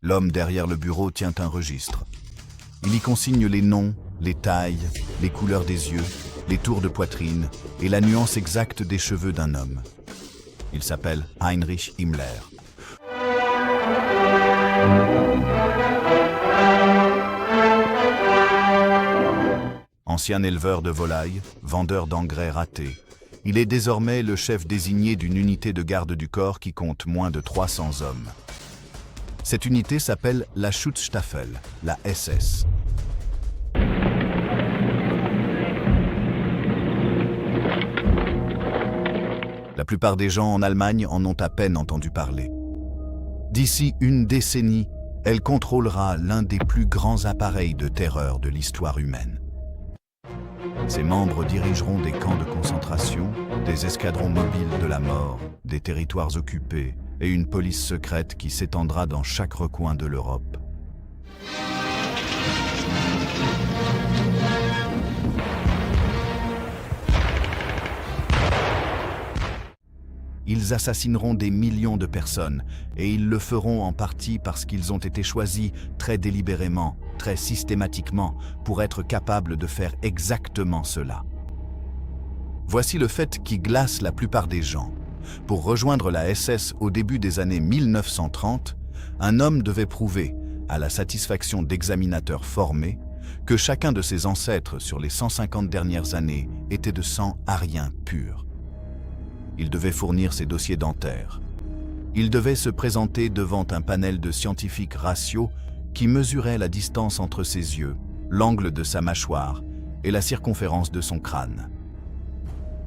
L'homme derrière le bureau tient un registre. Il y consigne les noms, les tailles, les couleurs des yeux, les tours de poitrine et la nuance exacte des cheveux d'un homme. Il s'appelle Heinrich Himmler. Ancien éleveur de volailles, vendeur d'engrais ratés, il est désormais le chef désigné d'une unité de garde du corps qui compte moins de 300 hommes. Cette unité s'appelle la Schutzstaffel, la SS. La plupart des gens en Allemagne en ont à peine entendu parler. D'ici une décennie, elle contrôlera l'un des plus grands appareils de terreur de l'histoire humaine. Ses membres dirigeront des camps de concentration, des escadrons mobiles de la mort, des territoires occupés et une police secrète qui s'étendra dans chaque recoin de l'Europe. Ils assassineront des millions de personnes et ils le feront en partie parce qu'ils ont été choisis très délibérément, très systématiquement pour être capables de faire exactement cela. Voici le fait qui glace la plupart des gens. Pour rejoindre la SS au début des années 1930, un homme devait prouver, à la satisfaction d'examinateurs formés, que chacun de ses ancêtres sur les 150 dernières années était de sang arien pur. Il devait fournir ses dossiers dentaires. Il devait se présenter devant un panel de scientifiques raciaux qui mesurait la distance entre ses yeux, l'angle de sa mâchoire et la circonférence de son crâne.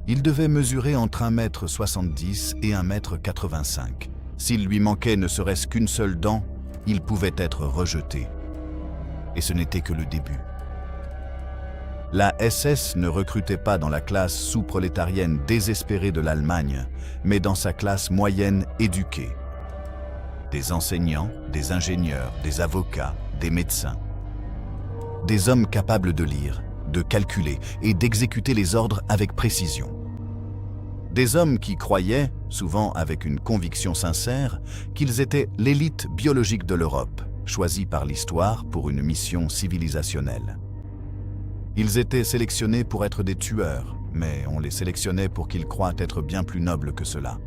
Il devait mesurer entre 1,70 m et 1,85 m. S'il lui manquait ne serait-ce qu'une seule dent, il pouvait être rejeté. Et ce n'était que le début. La SS ne recrutait pas dans la classe sous-prolétarienne désespérée de l'Allemagne, mais dans sa classe moyenne éduquée. Des enseignants, des ingénieurs, des avocats, des médecins. Des hommes capables de lire, de calculer et d'exécuter les ordres avec précision. Des hommes qui croyaient, souvent avec une conviction sincère, qu'ils étaient l'élite biologique de l'Europe, choisie par l'histoire pour une mission civilisationnelle. Ils étaient sélectionnés pour être des tueurs, mais on les sélectionnait pour qu'ils croient être bien plus nobles que cela.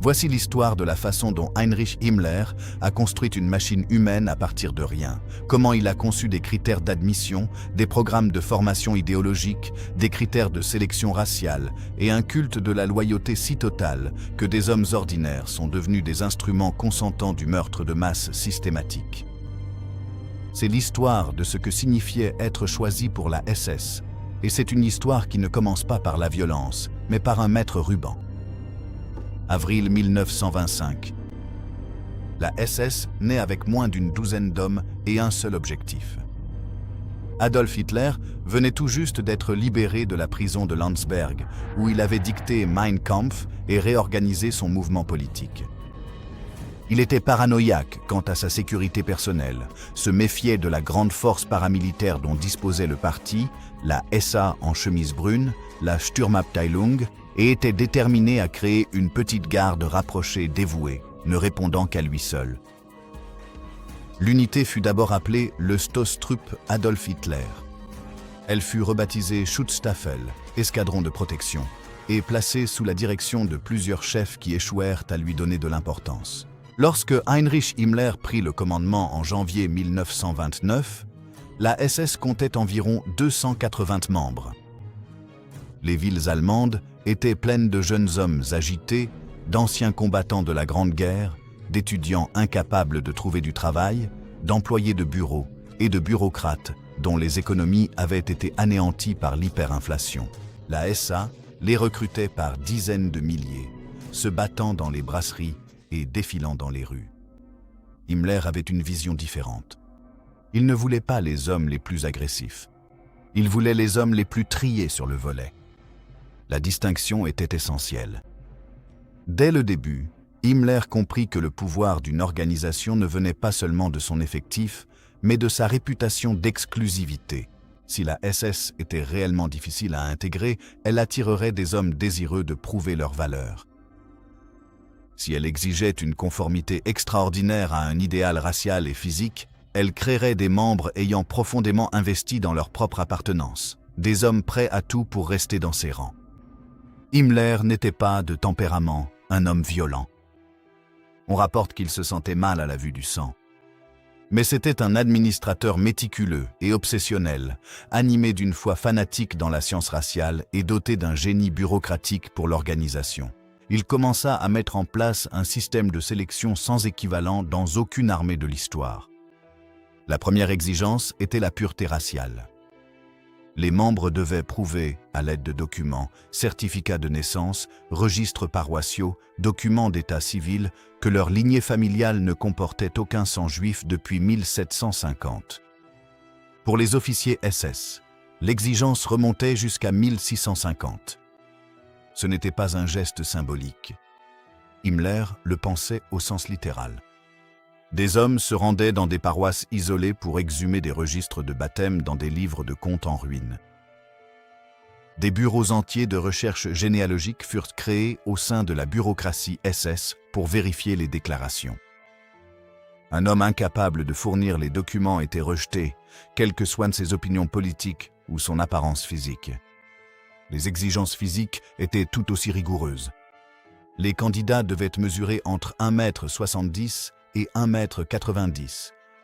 Voici l'histoire de la façon dont Heinrich Himmler a construit une machine humaine à partir de rien, comment il a conçu des critères d'admission, des programmes de formation idéologique, des critères de sélection raciale et un culte de la loyauté si total que des hommes ordinaires sont devenus des instruments consentants du meurtre de masse systématique. C'est l'histoire de ce que signifiait être choisi pour la SS, et c'est une histoire qui ne commence pas par la violence, mais par un maître ruban. Avril 1925. La SS naît avec moins d'une douzaine d'hommes et un seul objectif. Adolf Hitler venait tout juste d'être libéré de la prison de Landsberg, où il avait dicté Mein Kampf et réorganisé son mouvement politique. Il était paranoïaque quant à sa sécurité personnelle, se méfiait de la grande force paramilitaire dont disposait le parti, la SA en chemise brune, la Sturmabteilung, et était déterminé à créer une petite garde rapprochée dévouée, ne répondant qu'à lui seul. L'unité fut d'abord appelée le Stoßtrupp Adolf Hitler. Elle fut rebaptisée Schutzstaffel, escadron de protection, et placée sous la direction de plusieurs chefs qui échouèrent à lui donner de l'importance. Lorsque Heinrich Himmler prit le commandement en janvier 1929, la SS comptait environ 280 membres. Les villes allemandes étaient pleines de jeunes hommes agités, d'anciens combattants de la Grande Guerre, d'étudiants incapables de trouver du travail, d'employés de bureaux et de bureaucrates dont les économies avaient été anéanties par l'hyperinflation. La SA les recrutait par dizaines de milliers, se battant dans les brasseries et défilant dans les rues. Himmler avait une vision différente. Il ne voulait pas les hommes les plus agressifs. Il voulait les hommes les plus triés sur le volet. La distinction était essentielle. Dès le début, Himmler comprit que le pouvoir d'une organisation ne venait pas seulement de son effectif, mais de sa réputation d'exclusivité. Si la SS était réellement difficile à intégrer, elle attirerait des hommes désireux de prouver leur valeur. Si elle exigeait une conformité extraordinaire à un idéal racial et physique, elle créerait des membres ayant profondément investi dans leur propre appartenance, des hommes prêts à tout pour rester dans ses rangs. Himmler n'était pas de tempérament un homme violent. On rapporte qu'il se sentait mal à la vue du sang. Mais c'était un administrateur méticuleux et obsessionnel, animé d'une foi fanatique dans la science raciale et doté d'un génie bureaucratique pour l'organisation. Il commença à mettre en place un système de sélection sans équivalent dans aucune armée de l'histoire. La première exigence était la pureté raciale. Les membres devaient prouver, à l'aide de documents, certificats de naissance, registres paroissiaux, documents d'état civil, que leur lignée familiale ne comportait aucun sang juif depuis 1750. Pour les officiers SS, l'exigence remontait jusqu'à 1650. Ce n'était pas un geste symbolique. Himmler le pensait au sens littéral. Des hommes se rendaient dans des paroisses isolées pour exhumer des registres de baptême dans des livres de comptes en ruine. Des bureaux entiers de recherche généalogique furent créés au sein de la bureaucratie SS pour vérifier les déclarations. Un homme incapable de fournir les documents était rejeté, quelles que soient ses opinions politiques ou son apparence physique. Les exigences physiques étaient tout aussi rigoureuses. Les candidats devaient mesurer entre 1,70 m et 1,90 m,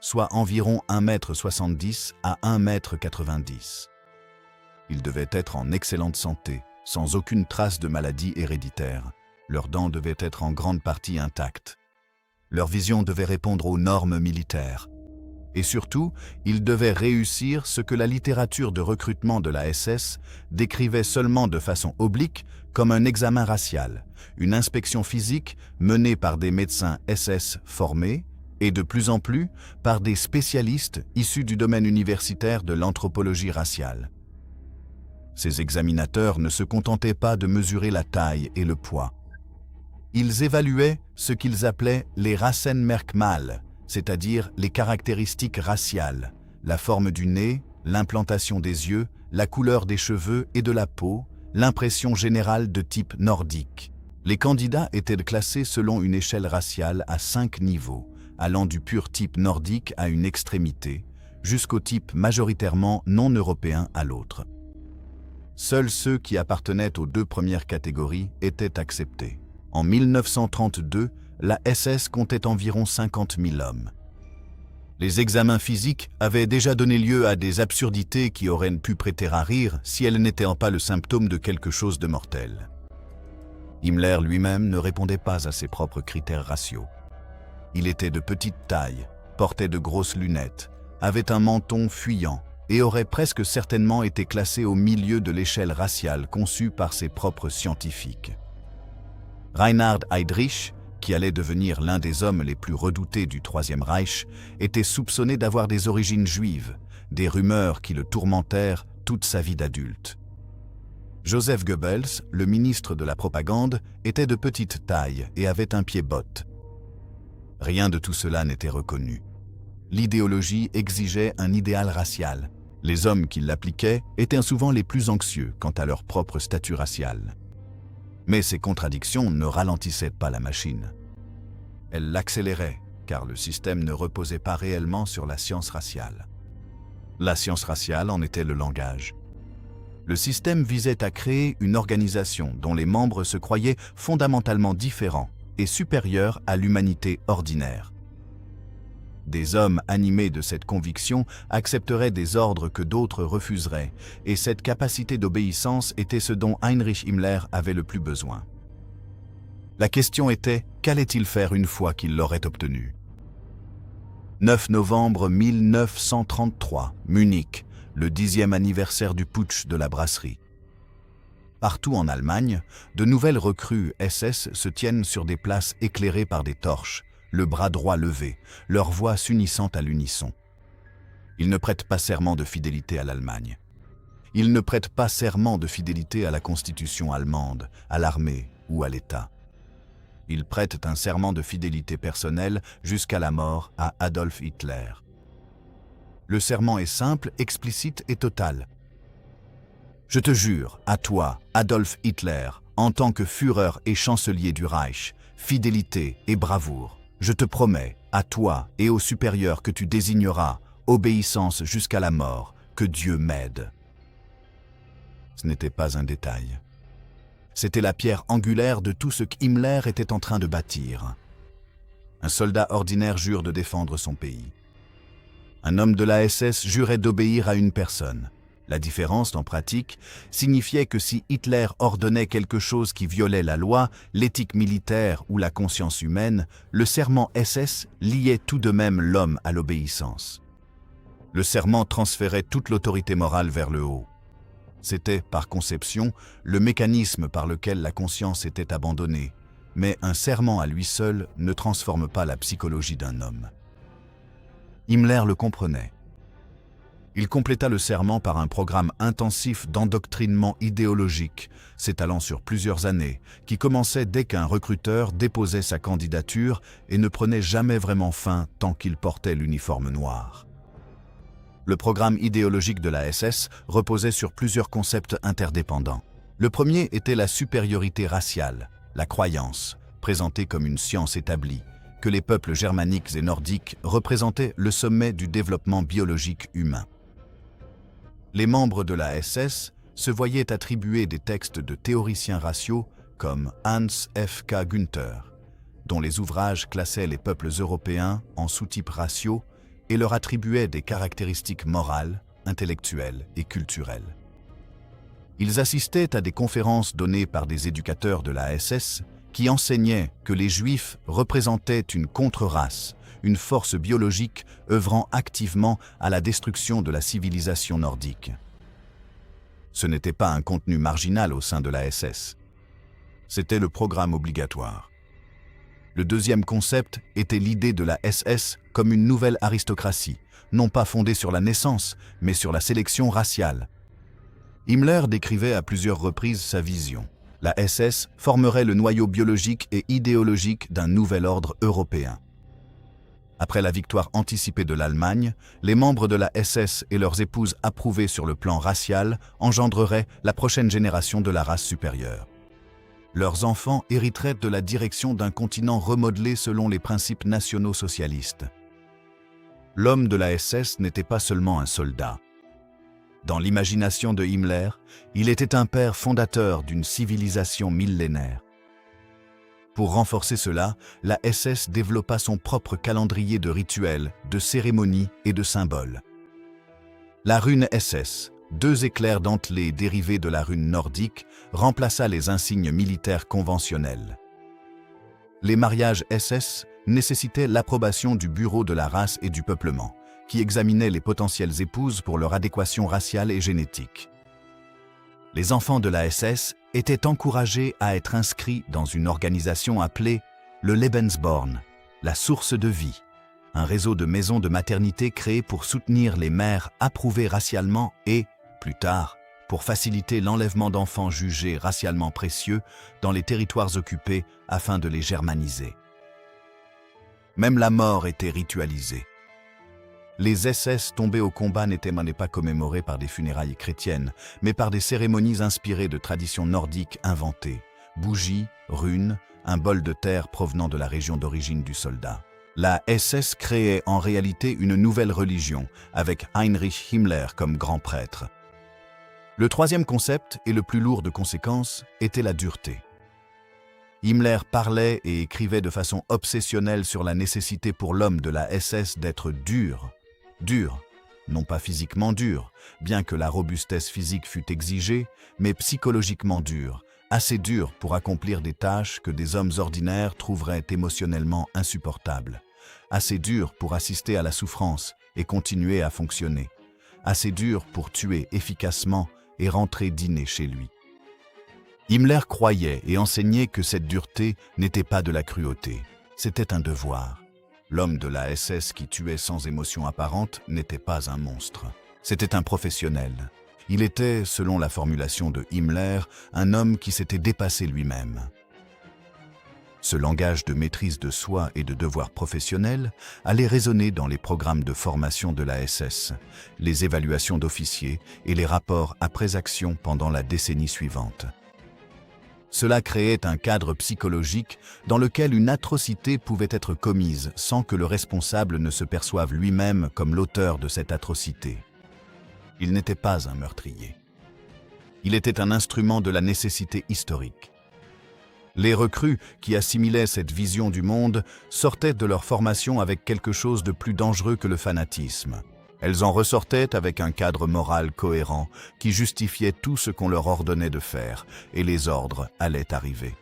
soit environ 1,70 m à 1,90 m. Ils devaient être en excellente santé, sans aucune trace de maladie héréditaire. Leurs dents devaient être en grande partie intactes. Leur vision devait répondre aux normes militaires. Et surtout, ils devaient réussir ce que la littérature de recrutement de la SS décrivait seulement de façon oblique comme un examen racial, une inspection physique menée par des médecins SS formés et de plus en plus par des spécialistes issus du domaine universitaire de l'anthropologie raciale. Ces examinateurs ne se contentaient pas de mesurer la taille et le poids. Ils évaluaient ce qu'ils appelaient les Rassenmerkmale, c'est-à-dire les caractéristiques raciales, la forme du nez, l'implantation des yeux, la couleur des cheveux et de la peau, l'impression générale de type nordique. Les candidats étaient classés selon une échelle raciale à 5 niveaux, allant du pur type nordique à une extrémité, jusqu'au type majoritairement non européen à l'autre. Seuls ceux qui appartenaient aux 2 premières catégories étaient acceptés. En 1932, la SS comptait environ 50 000 hommes. Les examens physiques avaient déjà donné lieu à des absurdités qui auraient pu prêter à rire si elles n'étaient pas le symptôme de quelque chose de mortel. Himmler lui-même ne répondait pas à ses propres critères raciaux. Il était de petite taille, portait de grosses lunettes, avait un menton fuyant et aurait presque certainement été classé au milieu de l'échelle raciale conçue par ses propres scientifiques. Reinhard Heydrich, qui allait devenir l'un des hommes les plus redoutés du Troisième Reich, était soupçonné d'avoir des origines juives, des rumeurs qui le tourmentèrent toute sa vie d'adulte. Joseph Goebbels, le ministre de la propagande, était de petite taille et avait un pied-botte. Rien de tout cela n'était reconnu. L'idéologie exigeait un idéal racial. Les hommes qui l'appliquaient étaient souvent les plus anxieux quant à leur propre statut racial. Mais ces contradictions ne ralentissaient pas la machine. Elles l'accéléraient, car le système ne reposait pas réellement sur la science raciale. La science raciale en était le langage. Le système visait à créer une organisation dont les membres se croyaient fondamentalement différents et supérieurs à l'humanité ordinaire. Des hommes animés de cette conviction accepteraient des ordres que d'autres refuseraient, et cette capacité d'obéissance était ce dont Heinrich Himmler avait le plus besoin. La question était, qu'allait-il faire une fois qu'il l'aurait obtenu ? 9 novembre 1933, Munich, le 10e anniversaire du putsch de la brasserie. Partout en Allemagne, de nouvelles recrues SS se tiennent sur des places éclairées par des torches, le bras droit levé, leur voix s'unissant à l'unisson. Ils ne prêtent pas serment de fidélité à l'Allemagne. Ils ne prêtent pas serment de fidélité à la Constitution allemande, à l'armée ou à l'État. Ils prêtent un serment de fidélité personnelle jusqu'à la mort à Adolf Hitler. Le serment est simple, explicite et total. Je te jure, à toi, Adolf Hitler, En tant que Führer et chancelier du Reich, fidélité et bravoure, je te promets, à toi et aux supérieurs que tu désigneras, obéissance jusqu'à la mort, que Dieu m'aide. » Ce n'était pas un détail. C'était la pierre angulaire de tout ce qu'Himmler était en train de bâtir. Un soldat ordinaire jure de défendre son pays. Un homme de la SS jurait d'obéir à une personne. La différence, en pratique, signifiait que si Hitler ordonnait quelque chose qui violait la loi, l'éthique militaire ou la conscience humaine, le serment SS liait tout de même l'homme à l'obéissance. Le serment transférait toute l'autorité morale vers le haut. C'était, par conception, le mécanisme par lequel la conscience était abandonnée, mais un serment à lui seul ne transforme pas la psychologie d'un homme. Himmler le comprenait. Il compléta le serment par un programme intensif d'endoctrinement idéologique, s'étalant sur plusieurs années, qui commençait dès qu'un recruteur déposait sa candidature et ne prenait jamais vraiment fin tant qu'il portait l'uniforme noir. Le programme idéologique de la SS reposait sur plusieurs concepts interdépendants. Le premier était la supériorité raciale, la croyance, présentée comme une science établie, que les peuples germaniques et nordiques représentaient le sommet du développement biologique humain. Les membres de la SS se voyaient attribuer des textes de théoriciens raciaux comme Hans F. K. Günther, dont les ouvrages classaient les peuples européens en sous-types raciaux et leur attribuaient des caractéristiques morales, intellectuelles et culturelles. Ils assistaient à des conférences données par des éducateurs de la SS qui enseignaient que les Juifs représentaient une contre-race, une force biologique œuvrant activement à la destruction de la civilisation nordique. Ce n'était pas un contenu marginal au sein de la SS. C'était le programme obligatoire. Le deuxième concept était l'idée de la SS comme une nouvelle aristocratie, non pas fondée sur la naissance, mais sur la sélection raciale. Himmler décrivait à plusieurs reprises sa vision. La SS formerait le noyau biologique et idéologique d'un nouvel ordre européen. Après la victoire anticipée de l'Allemagne, les membres de la SS et leurs épouses approuvées sur le plan racial engendreraient la prochaine génération de la race supérieure. Leurs enfants hériteraient de la direction d'un continent remodelé selon les principes nationaux socialistes. L'homme de la SS n'était pas seulement un soldat. Dans l'imagination de Himmler, il était un père fondateur d'une civilisation millénaire. Pour renforcer cela, la SS développa son propre calendrier de rituels, de cérémonies et de symboles. La rune SS, 2 éclairs dentelés dérivés de la rune nordique, remplaça les insignes militaires conventionnels. Les mariages SS nécessitaient l'approbation du Bureau de la race et du peuplement, qui examinait les potentielles épouses pour leur adéquation raciale et génétique. Les enfants de la SS étaient encouragés à être inscrits dans une organisation appelée le Lebensborn, la source de vie, un réseau de maisons de maternité créé pour soutenir les mères approuvées racialement et, plus tard, pour faciliter l'enlèvement d'enfants jugés racialement précieux dans les territoires occupés afin de les germaniser. Même la mort était ritualisée. Les SS tombés au combat n'étaient pas commémorés par des funérailles chrétiennes, mais par des cérémonies inspirées de traditions nordiques inventées, bougies, runes, un bol de terre provenant de la région d'origine du soldat. La SS créait en réalité une nouvelle religion, avec Heinrich Himmler comme grand prêtre. Le troisième concept, et le plus lourd de conséquences, était la dureté. Himmler parlait et écrivait de façon obsessionnelle sur la nécessité pour l'homme de la SS d'être dur, non pas physiquement dur, bien que la robustesse physique fût exigée, mais psychologiquement dur, assez dur pour accomplir des tâches que des hommes ordinaires trouveraient émotionnellement insupportables, assez dur pour assister à la souffrance et continuer à fonctionner, assez dur pour tuer efficacement et rentrer dîner chez lui. Himmler croyait et enseignait que cette dureté n'était pas de la cruauté, c'était un devoir. L'homme de la SS qui tuait sans émotion apparente n'était pas un monstre, c'était un professionnel. Il était, selon la formulation de Himmler, un homme qui s'était dépassé lui-même. Ce langage de maîtrise de soi et de devoir professionnel allait résonner dans les programmes de formation de la SS, les évaluations d'officiers et les rapports après action pendant la décennie suivante. Cela créait un cadre psychologique dans lequel une atrocité pouvait être commise sans que le responsable ne se perçoive lui-même comme l'auteur de cette atrocité. Il n'était pas un meurtrier. Il était un instrument de la nécessité historique. Les recrues qui assimilaient cette vision du monde sortaient de leur formation avec quelque chose de plus dangereux que le fanatisme. Elles en ressortaient avec un cadre moral cohérent qui justifiait tout ce qu'on leur ordonnait de faire, et les ordres allaient arriver.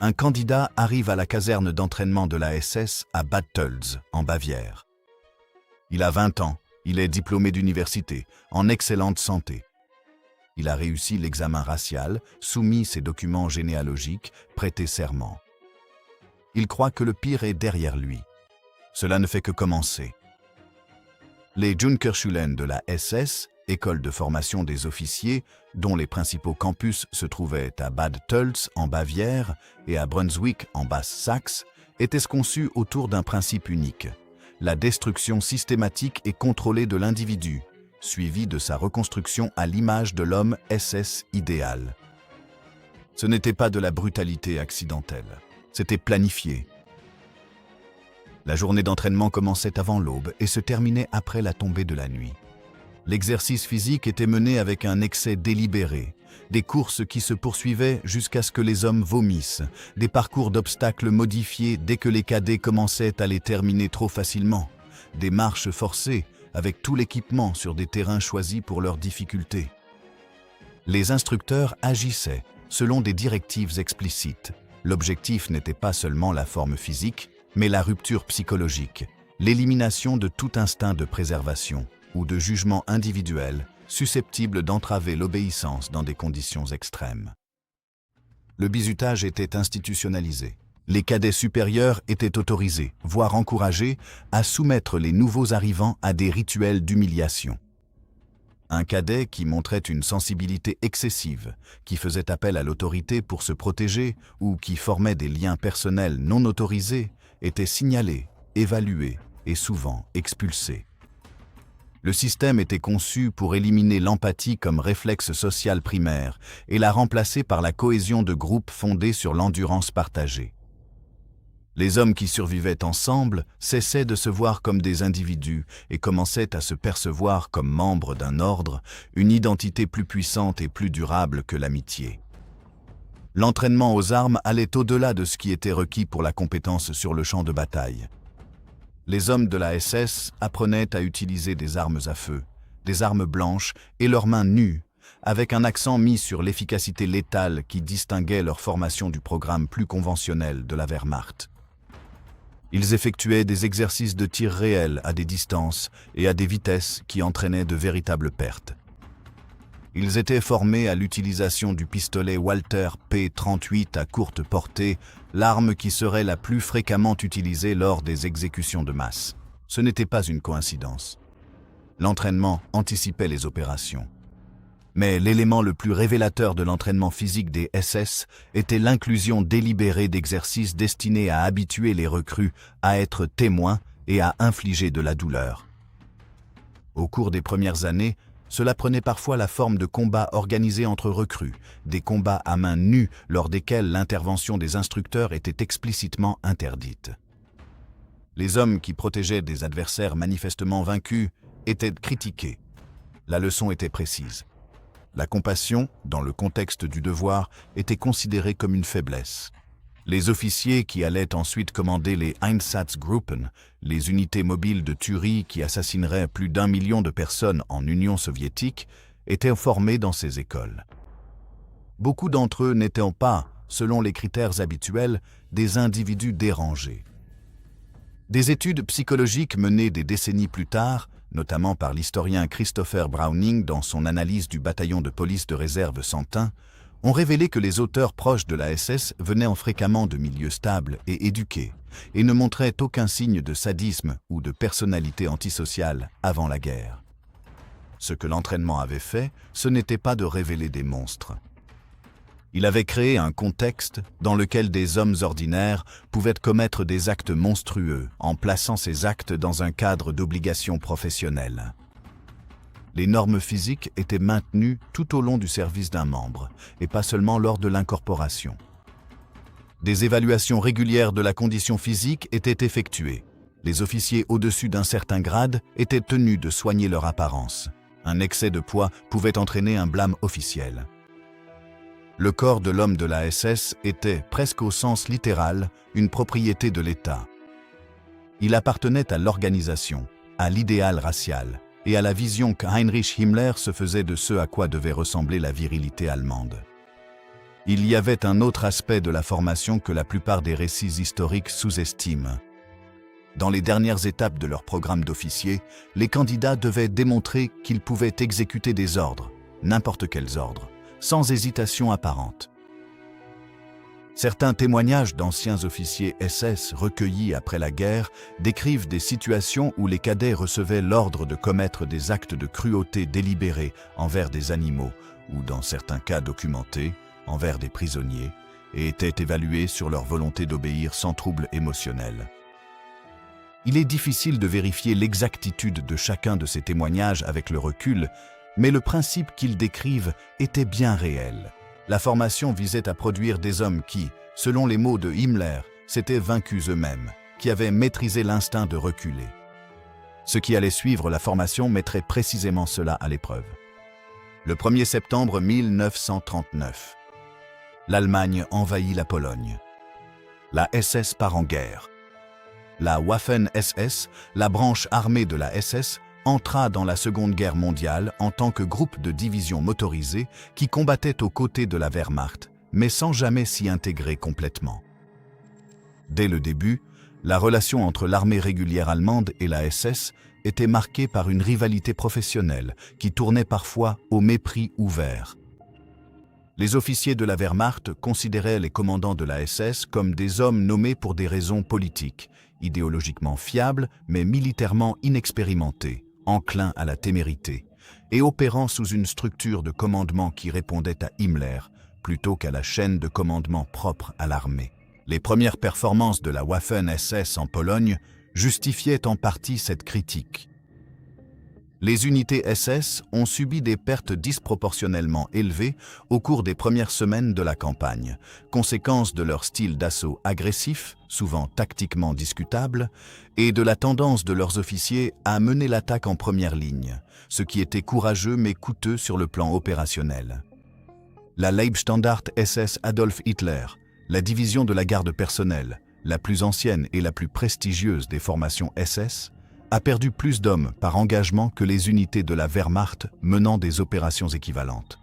Un candidat arrive à la caserne d'entraînement de la SS à Bad Tölz, en Bavière. Il a 20 ans, il est diplômé d'université, en excellente santé. Il a réussi l'examen racial, soumis ses documents généalogiques, prêté serment. Il croit que le pire est derrière lui. Cela ne fait que commencer. Les Junkerschulen de la SS, école de formation des officiers, dont les principaux campus se trouvaient à Bad Tölz en Bavière et à Brunswick en Basse-Saxe, étaient conçus autour d'un principe unique, la destruction systématique et contrôlée de l'individu, suivie de sa reconstruction à l'image de l'homme SS idéal. Ce n'était pas de la brutalité accidentelle, c'était planifié. La journée d'entraînement commençait avant l'aube et se terminait après la tombée de la nuit. L'exercice physique était mené avec un excès délibéré, des courses qui se poursuivaient jusqu'à ce que les hommes vomissent, des parcours d'obstacles modifiés dès que les cadets commençaient à les terminer trop facilement, des marches forcées avec tout l'équipement sur des terrains choisis pour leurs difficultés. Les instructeurs agissaient selon des directives explicites. L'objectif n'était pas seulement la forme physique, mais la rupture psychologique, l'élimination de tout instinct de préservation ou de jugement individuel susceptible d'entraver l'obéissance dans des conditions extrêmes. Le bizutage était institutionnalisé. Les cadets supérieurs étaient autorisés, voire encouragés, à soumettre les nouveaux arrivants à des rituels d'humiliation. Un cadet qui montrait une sensibilité excessive, qui faisait appel à l'autorité pour se protéger ou qui formait des liens personnels non autorisés, était signalé, évalué et souvent expulsé. Le système était conçu pour éliminer l'empathie comme réflexe social primaire et la remplacer par la cohésion de groupe fondée sur l'endurance partagée. Les hommes qui survivaient ensemble cessaient de se voir comme des individus et commençaient à se percevoir comme membres d'un ordre, une identité plus puissante et plus durable que l'amitié. L'entraînement aux armes allait au-delà de ce qui était requis pour la compétence sur le champ de bataille. Les hommes de la SS apprenaient à utiliser des armes à feu, des armes blanches et leurs mains nues, avec un accent mis sur l'efficacité létale qui distinguait leur formation du programme plus conventionnel de la Wehrmacht. Ils effectuaient des exercices de tir réels à des distances et à des vitesses qui entraînaient de véritables pertes. Ils étaient formés à l'utilisation du pistolet Walther P38 à courte portée, l'arme qui serait la plus fréquemment utilisée lors des exécutions de masse. Ce n'était pas une coïncidence. L'entraînement anticipait les opérations. Mais l'élément le plus révélateur de l'entraînement physique des SS était l'inclusion délibérée d'exercices destinés à habituer les recrues à être témoins et à infliger de la douleur. Au cours des premières années, cela prenait parfois la forme de combats organisés entre recrues, des combats à main nue lors desquels l'intervention des instructeurs était explicitement interdite. Les hommes qui protégeaient des adversaires manifestement vaincus étaient critiqués. La leçon était précise. La compassion, dans le contexte du devoir, était considérée comme une faiblesse. Les officiers qui allaient ensuite commander les Einsatzgruppen, les unités mobiles de tuerie qui assassineraient plus d'1 million de personnes en Union soviétique, étaient formés dans ces écoles. Beaucoup d'entre eux n'étaient pas, selon les critères habituels, des individus dérangés. Des études psychologiques menées des décennies plus tard, notamment par l'historien Christopher Browning dans son analyse du bataillon de police de réserve Centin, ont révélé que les auteurs proches de la SS venaient fréquemment de milieux stables et éduqués, et ne montraient aucun signe de sadisme ou de personnalité antisociale avant la guerre. Ce que l'entraînement avait fait, ce n'était pas de révéler des monstres. Il avait créé un contexte dans lequel des hommes ordinaires pouvaient commettre des actes monstrueux en plaçant ces actes dans un cadre d'obligation professionnelle. Les normes physiques étaient maintenues tout au long du service d'un membre, et pas seulement lors de l'incorporation. Des évaluations régulières de la condition physique étaient effectuées. Les officiers au-dessus d'un certain grade étaient tenus de soigner leur apparence. Un excès de poids pouvait entraîner un blâme officiel. Le corps de l'homme de la SS était, presque au sens littéral, une propriété de l'État. Il appartenait à l'organisation, à l'idéal racial et à la vision qu'Heinrich Himmler se faisait de ce à quoi devait ressembler la virilité allemande. Il y avait un autre aspect de la formation que la plupart des récits historiques sous-estiment. Dans les dernières étapes de leur programme d'officier, les candidats devaient démontrer qu'ils pouvaient exécuter des ordres, n'importe quels ordres, sans hésitation apparente. Certains témoignages d'anciens officiers SS recueillis après la guerre décrivent des situations où les cadets recevaient l'ordre de commettre des actes de cruauté délibérés envers des animaux ou, dans certains cas documentés, envers des prisonniers, et étaient évalués sur leur volonté d'obéir sans trouble émotionnel. Il est difficile de vérifier l'exactitude de chacun de ces témoignages avec le recul, mais le principe qu'ils décrivent était bien réel. La formation visait à produire des hommes qui, selon les mots de Himmler, s'étaient vaincus eux-mêmes, qui avaient maîtrisé l'instinct de reculer. Ce qui allait suivre la formation mettrait précisément cela à l'épreuve. Le 1er septembre 1939. L'Allemagne envahit la Pologne. La SS part en guerre. La Waffen-SS, la branche armée de la SS, entra dans la Seconde Guerre mondiale en tant que groupe de divisions motorisées qui combattait aux côtés de la Wehrmacht, mais sans jamais s'y intégrer complètement. Dès le début, la relation entre l'armée régulière allemande et la SS était marquée par une rivalité professionnelle qui tournait parfois au mépris ouvert. Les officiers de la Wehrmacht considéraient les commandants de la SS comme des hommes nommés pour des raisons politiques, idéologiquement fiables mais militairement inexpérimentés, enclins à la témérité, et opérant sous une structure de commandement qui répondait à Himmler, plutôt qu'à la chaîne de commandement propre à l'armée. Les premières performances de la Waffen-SS en Pologne justifiaient en partie cette critique. Les unités SS ont subi des pertes disproportionnellement élevées au cours des premières semaines de la campagne, conséquence de leur style d'assaut agressif, souvent tactiquement discutable, et de la tendance de leurs officiers à mener l'attaque en première ligne, ce qui était courageux mais coûteux sur le plan opérationnel. La Leibstandart SS Adolf Hitler, la division de la garde personnelle, la plus ancienne et la plus prestigieuse des formations SS, a perdu plus d'hommes par engagement que les unités de la Wehrmacht menant des opérations équivalentes.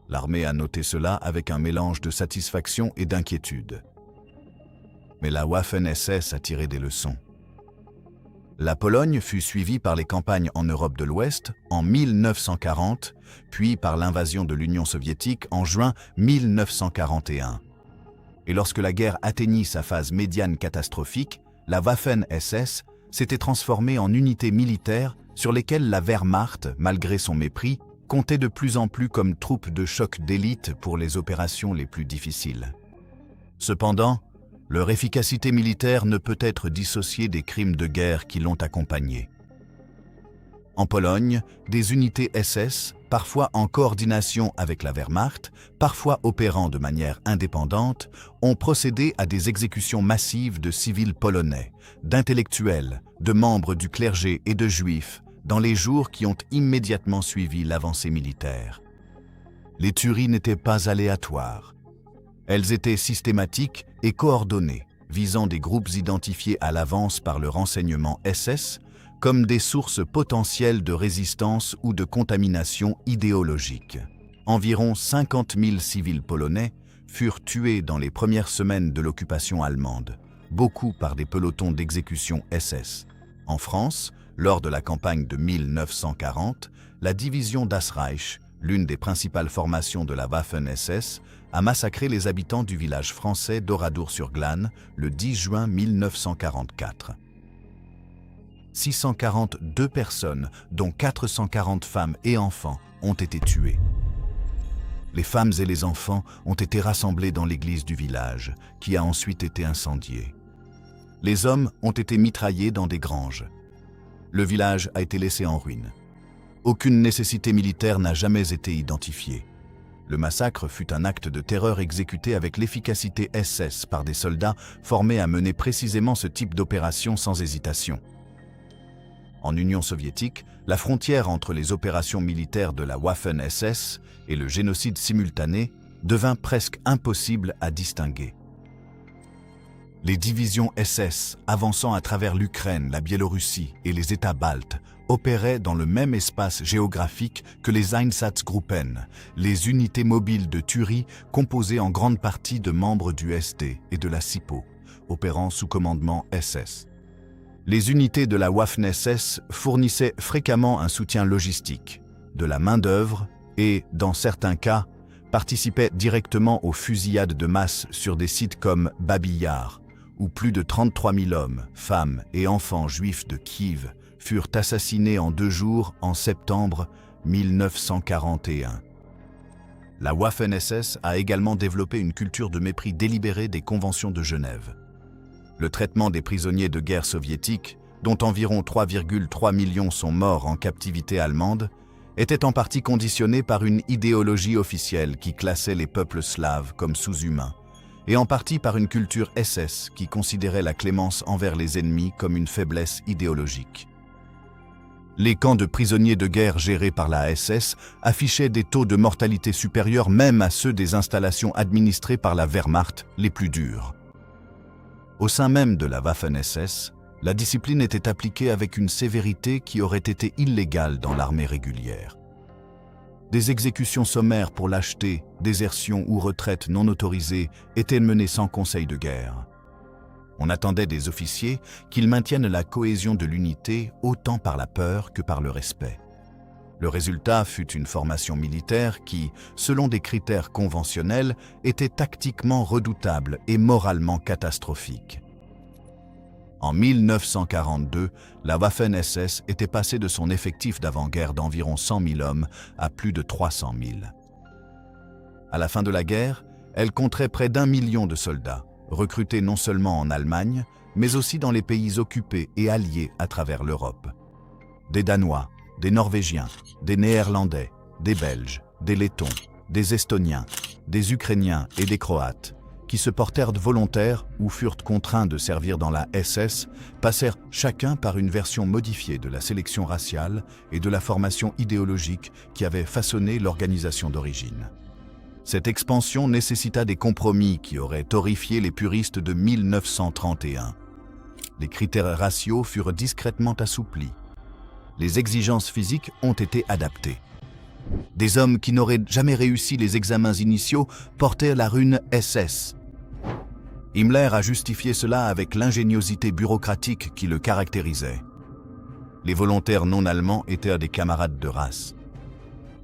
L'armée a noté cela avec un mélange de satisfaction et d'inquiétude. Mais la Waffen-SS a tiré des leçons. La Pologne fut suivie par les campagnes en Europe de l'Ouest en 1940, puis par l'invasion de l'Union soviétique en juin 1941. Et lorsque la guerre atteignit sa phase médiane catastrophique, la Waffen-SS s'était transformée en unités militaires sur lesquelles la Wehrmacht, malgré son mépris, comptait de plus en plus comme troupe de choc d'élite pour les opérations les plus difficiles. Cependant, leur efficacité militaire ne peut être dissociée des crimes de guerre qui l'ont accompagnée. En Pologne, des unités SS, parfois en coordination avec la Wehrmacht, parfois opérant de manière indépendante, ont procédé à des exécutions massives de civils polonais, d'intellectuels, de membres du clergé et de juifs, dans les jours qui ont immédiatement suivi l'avancée militaire. Les tueries n'étaient pas aléatoires. Elles étaient systématiques et coordonnées, visant des groupes identifiés à l'avance par le renseignement SS, comme des sources potentielles de résistance ou de contamination idéologique. Environ 50 000 civils polonais furent tués dans les premières semaines de l'occupation allemande, beaucoup par des pelotons d'exécution SS. En France, lors de la campagne de 1940, la division Das Reich, l'une des principales formations de la Waffen-SS, a massacré les habitants du village français d'Oradour-sur-Glane le 10 juin 1944. 642 personnes, dont 440 femmes et enfants, ont été tuées. Les femmes et les enfants ont été rassemblés dans l'église du village, qui a ensuite été incendiée. Les hommes ont été mitraillés dans des granges. Le village a été laissé en ruine. Aucune nécessité militaire n'a jamais été identifiée. Le massacre fut un acte de terreur exécuté avec l'efficacité SS par des soldats formés à mener précisément ce type d'opération sans hésitation. En Union soviétique, la frontière entre les opérations militaires de la Waffen-SS et le génocide simultané devint presque impossible à distinguer. Les divisions SS avançant à travers l'Ukraine, la Biélorussie et les États baltes opéraient dans le même espace géographique que les Einsatzgruppen, les unités mobiles de tuerie composées en grande partie de membres du SD et de la SIPO, opérant sous commandement SS. Les unités de la Waffen-SS fournissaient fréquemment un soutien logistique, de la main-d'œuvre et, dans certains cas, participaient directement aux fusillades de masse sur des sites comme Babi Yar, où plus de 33 000 hommes, femmes et enfants juifs de Kiev furent assassinés en 2 jours en septembre 1941. La Waffen-SS a également développé une culture de mépris délibéré des conventions de Genève. Le traitement des prisonniers de guerre soviétiques, dont environ 3,3 millions sont morts en captivité allemande, était en partie conditionné par une idéologie officielle qui classait les peuples slaves comme sous-humains, et en partie par une culture SS qui considérait la clémence envers les ennemis comme une faiblesse idéologique. Les camps de prisonniers de guerre gérés par la SS affichaient des taux de mortalité supérieurs même à ceux des installations administrées par la Wehrmacht les plus dures. Au sein même de la Waffen-SS, la discipline était appliquée avec une sévérité qui aurait été illégale dans l'armée régulière. Des exécutions sommaires pour lâcheté, désertion ou retraite non autorisée étaient menées sans conseil de guerre. On attendait des officiers qu'ils maintiennent la cohésion de l'unité autant par la peur que par le respect. Le résultat fut une formation militaire qui, selon des critères conventionnels, était tactiquement redoutable et moralement catastrophique. En 1942, la Waffen-SS était passée de son effectif d'avant-guerre d'environ 100 000 hommes à plus de 300 000. À la fin de la guerre, elle compterait près d'1 million de soldats, recrutés non seulement en Allemagne, mais aussi dans les pays occupés et alliés à travers l'Europe. Des Danois, des Norvégiens, des Néerlandais, des Belges, des Lettons, des Estoniens, des Ukrainiens et des Croates, qui se portèrent volontaires ou furent contraints de servir dans la SS, passèrent chacun par une version modifiée de la sélection raciale et de la formation idéologique qui avait façonné l'organisation d'origine. Cette expansion nécessita des compromis qui auraient horrifié les puristes de 1931. Les critères raciaux furent discrètement assouplis. Les exigences physiques ont été adaptées. Des hommes qui n'auraient jamais réussi les examens initiaux portaient la rune SS. Himmler a justifié cela avec l'ingéniosité bureaucratique qui le caractérisait. Les volontaires non allemands étaient des camarades de race.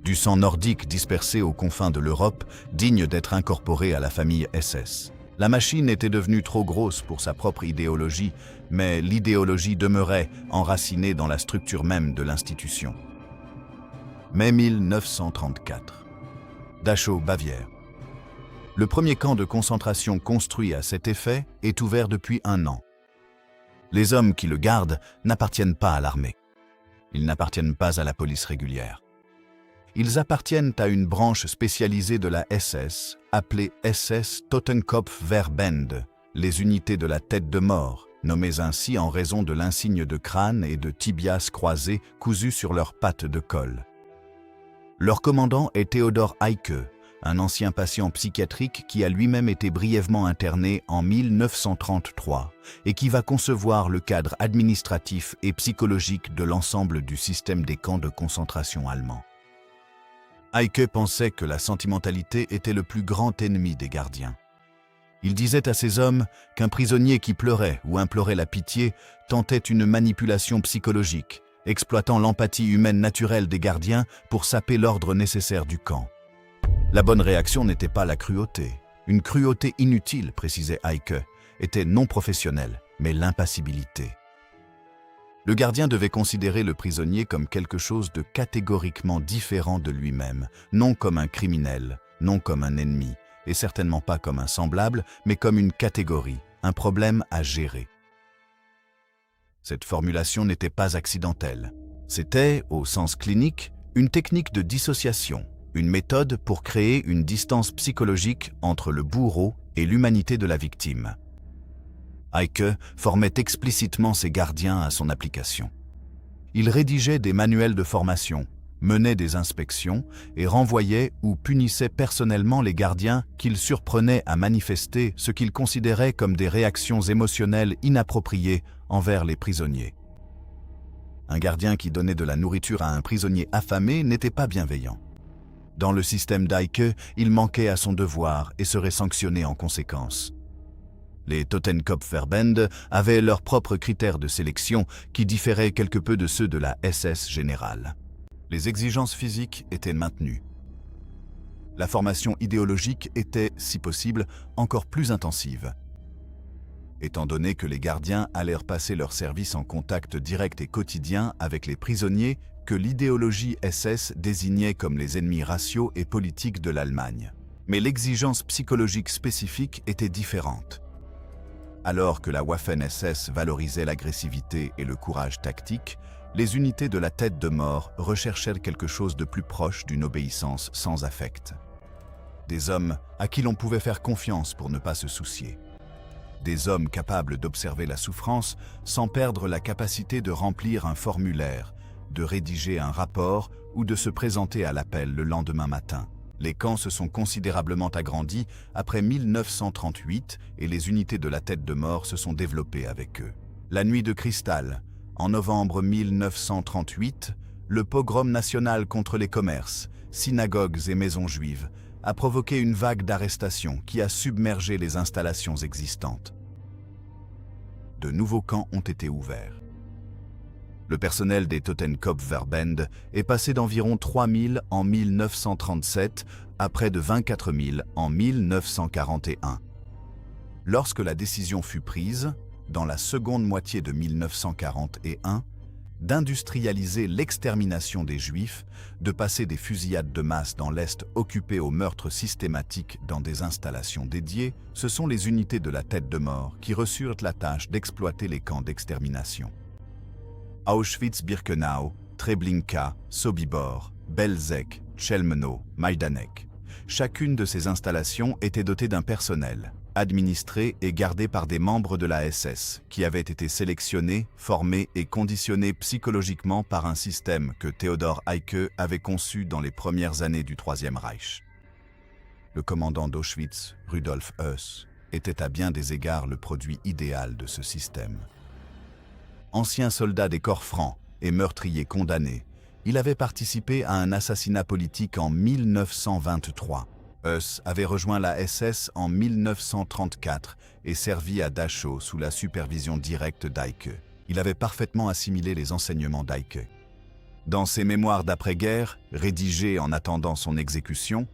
Du sang nordique dispersé aux confins de l'Europe, digne d'être incorporé à la famille SS. La machine était devenue trop grosse pour sa propre idéologie, mais l'idéologie demeurait enracinée dans la structure même de l'institution. Mai 1934. Dachau, Bavière. Le premier camp de concentration construit à cet effet est ouvert depuis 1 an. Les hommes qui le gardent n'appartiennent pas à l'armée. Ils n'appartiennent pas à la police régulière. Ils appartiennent à une branche spécialisée de la SS, appelée SS Totenkopfverbände, les unités de la tête de mort, nommées ainsi en raison de l'insigne de crâne et de tibias croisés cousus sur leurs pattes de colle. Leur commandant est Theodor Eicke, un ancien patient psychiatrique qui a lui-même été brièvement interné en 1933 et qui va concevoir le cadre administratif et psychologique de l'ensemble du système des camps de concentration allemands. Eicke pensait que la sentimentalité était le plus grand ennemi des gardiens. Il disait à ses hommes qu'un prisonnier qui pleurait ou implorait la pitié tentait une manipulation psychologique, exploitant l'empathie humaine naturelle des gardiens pour saper l'ordre nécessaire du camp. La bonne réaction n'était pas la cruauté. Une cruauté inutile, précisait Eicke, était non professionnelle, mais l'impassibilité. Le gardien devait considérer le prisonnier comme quelque chose de catégoriquement différent de lui-même, non comme un criminel, non comme un ennemi, et certainement pas comme un semblable, mais comme une catégorie, un problème à gérer. Cette formulation n'était pas accidentelle. C'était, au sens clinique, une technique de dissociation, une méthode pour créer une distance psychologique entre le bourreau et l'humanité de la victime. Eicke formait explicitement ses gardiens à son application. Il rédigeait des manuels de formation, menait des inspections et renvoyait ou punissait personnellement les gardiens qu'il surprenait à manifester ce qu'il considérait comme des réactions émotionnelles inappropriées envers les prisonniers. Un gardien qui donnait de la nourriture à un prisonnier affamé n'était pas bienveillant. Dans le système d'Eicke, il manquait à son devoir et serait sanctionné en conséquence. Les Totenkopfverbände avaient leurs propres critères de sélection qui différaient quelque peu de ceux de la SS générale. Les exigences physiques étaient maintenues. La formation idéologique était, si possible, encore plus intensive. Étant donné que les gardiens allèrent passer leur service en contact direct et quotidien avec les prisonniers que l'idéologie SS désignait comme les ennemis raciaux et politiques de l'Allemagne. Mais l'exigence psychologique spécifique était différente. Alors que la Waffen-SS valorisait l'agressivité et le courage tactique, les unités de la tête de mort recherchaient quelque chose de plus proche d'une obéissance sans affect. Des hommes à qui l'on pouvait faire confiance pour ne pas se soucier. Des hommes capables d'observer la souffrance sans perdre la capacité de remplir un formulaire, de rédiger un rapport ou de se présenter à l'appel le lendemain matin. Les camps se sont considérablement agrandis après 1938 et les unités de la tête de mort se sont développées avec eux. La nuit de cristal, en novembre 1938, le pogrom national contre les commerces, synagogues et maisons juives a provoqué une vague d'arrestations qui a submergé les installations existantes. De nouveaux camps ont été ouverts. Le personnel des Totenkopfverbände est passé d'environ 3 000 en 1937 à près de 24 000 en 1941. Lorsque la décision fut prise, dans la seconde moitié de 1941, d'industrialiser l'extermination des Juifs, de passer des fusillades de masse dans l'Est occupé au meurtre systématique dans des installations dédiées, ce sont les unités de la tête de mort qui reçurent la tâche d'exploiter les camps d'extermination. Auschwitz-Birkenau, Treblinka, Sobibor, Belzec, Chelmno, Majdanek. Chacune de ces installations était dotée d'un personnel, administré et gardé par des membres de la SS, qui avaient été sélectionnés, formés et conditionnés psychologiquement par un système que Theodor Eicke avait conçu dans les premières années du Troisième Reich. Le commandant d'Auschwitz, Rudolf Höss, était à bien des égards le produit idéal de ce système. Ancien soldat des corps francs et meurtrier condamné, il avait participé à un assassinat politique en 1923. Höss avait rejoint la SS en 1934 et servi à Dachau sous la supervision directe d'Eicke. Il avait parfaitement assimilé les enseignements d'Eicke. Dans ses mémoires d'après-guerre, rédigés en attendant son exécution,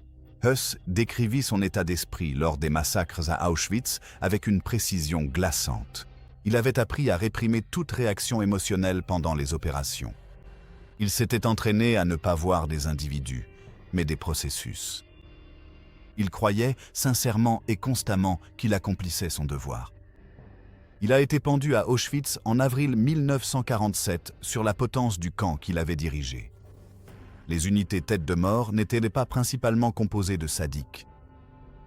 Höss décrivit son état d'esprit lors des massacres à Auschwitz avec une précision glaçante. Il avait appris à réprimer toute réaction émotionnelle pendant les opérations. Il s'était entraîné à ne pas voir des individus, mais des processus. Il croyait sincèrement et constamment qu'il accomplissait son devoir. Il a été pendu à Auschwitz en avril 1947 sur la potence du camp qu'il avait dirigé. Les unités tête de mort n'étaient pas principalement composées de sadiques.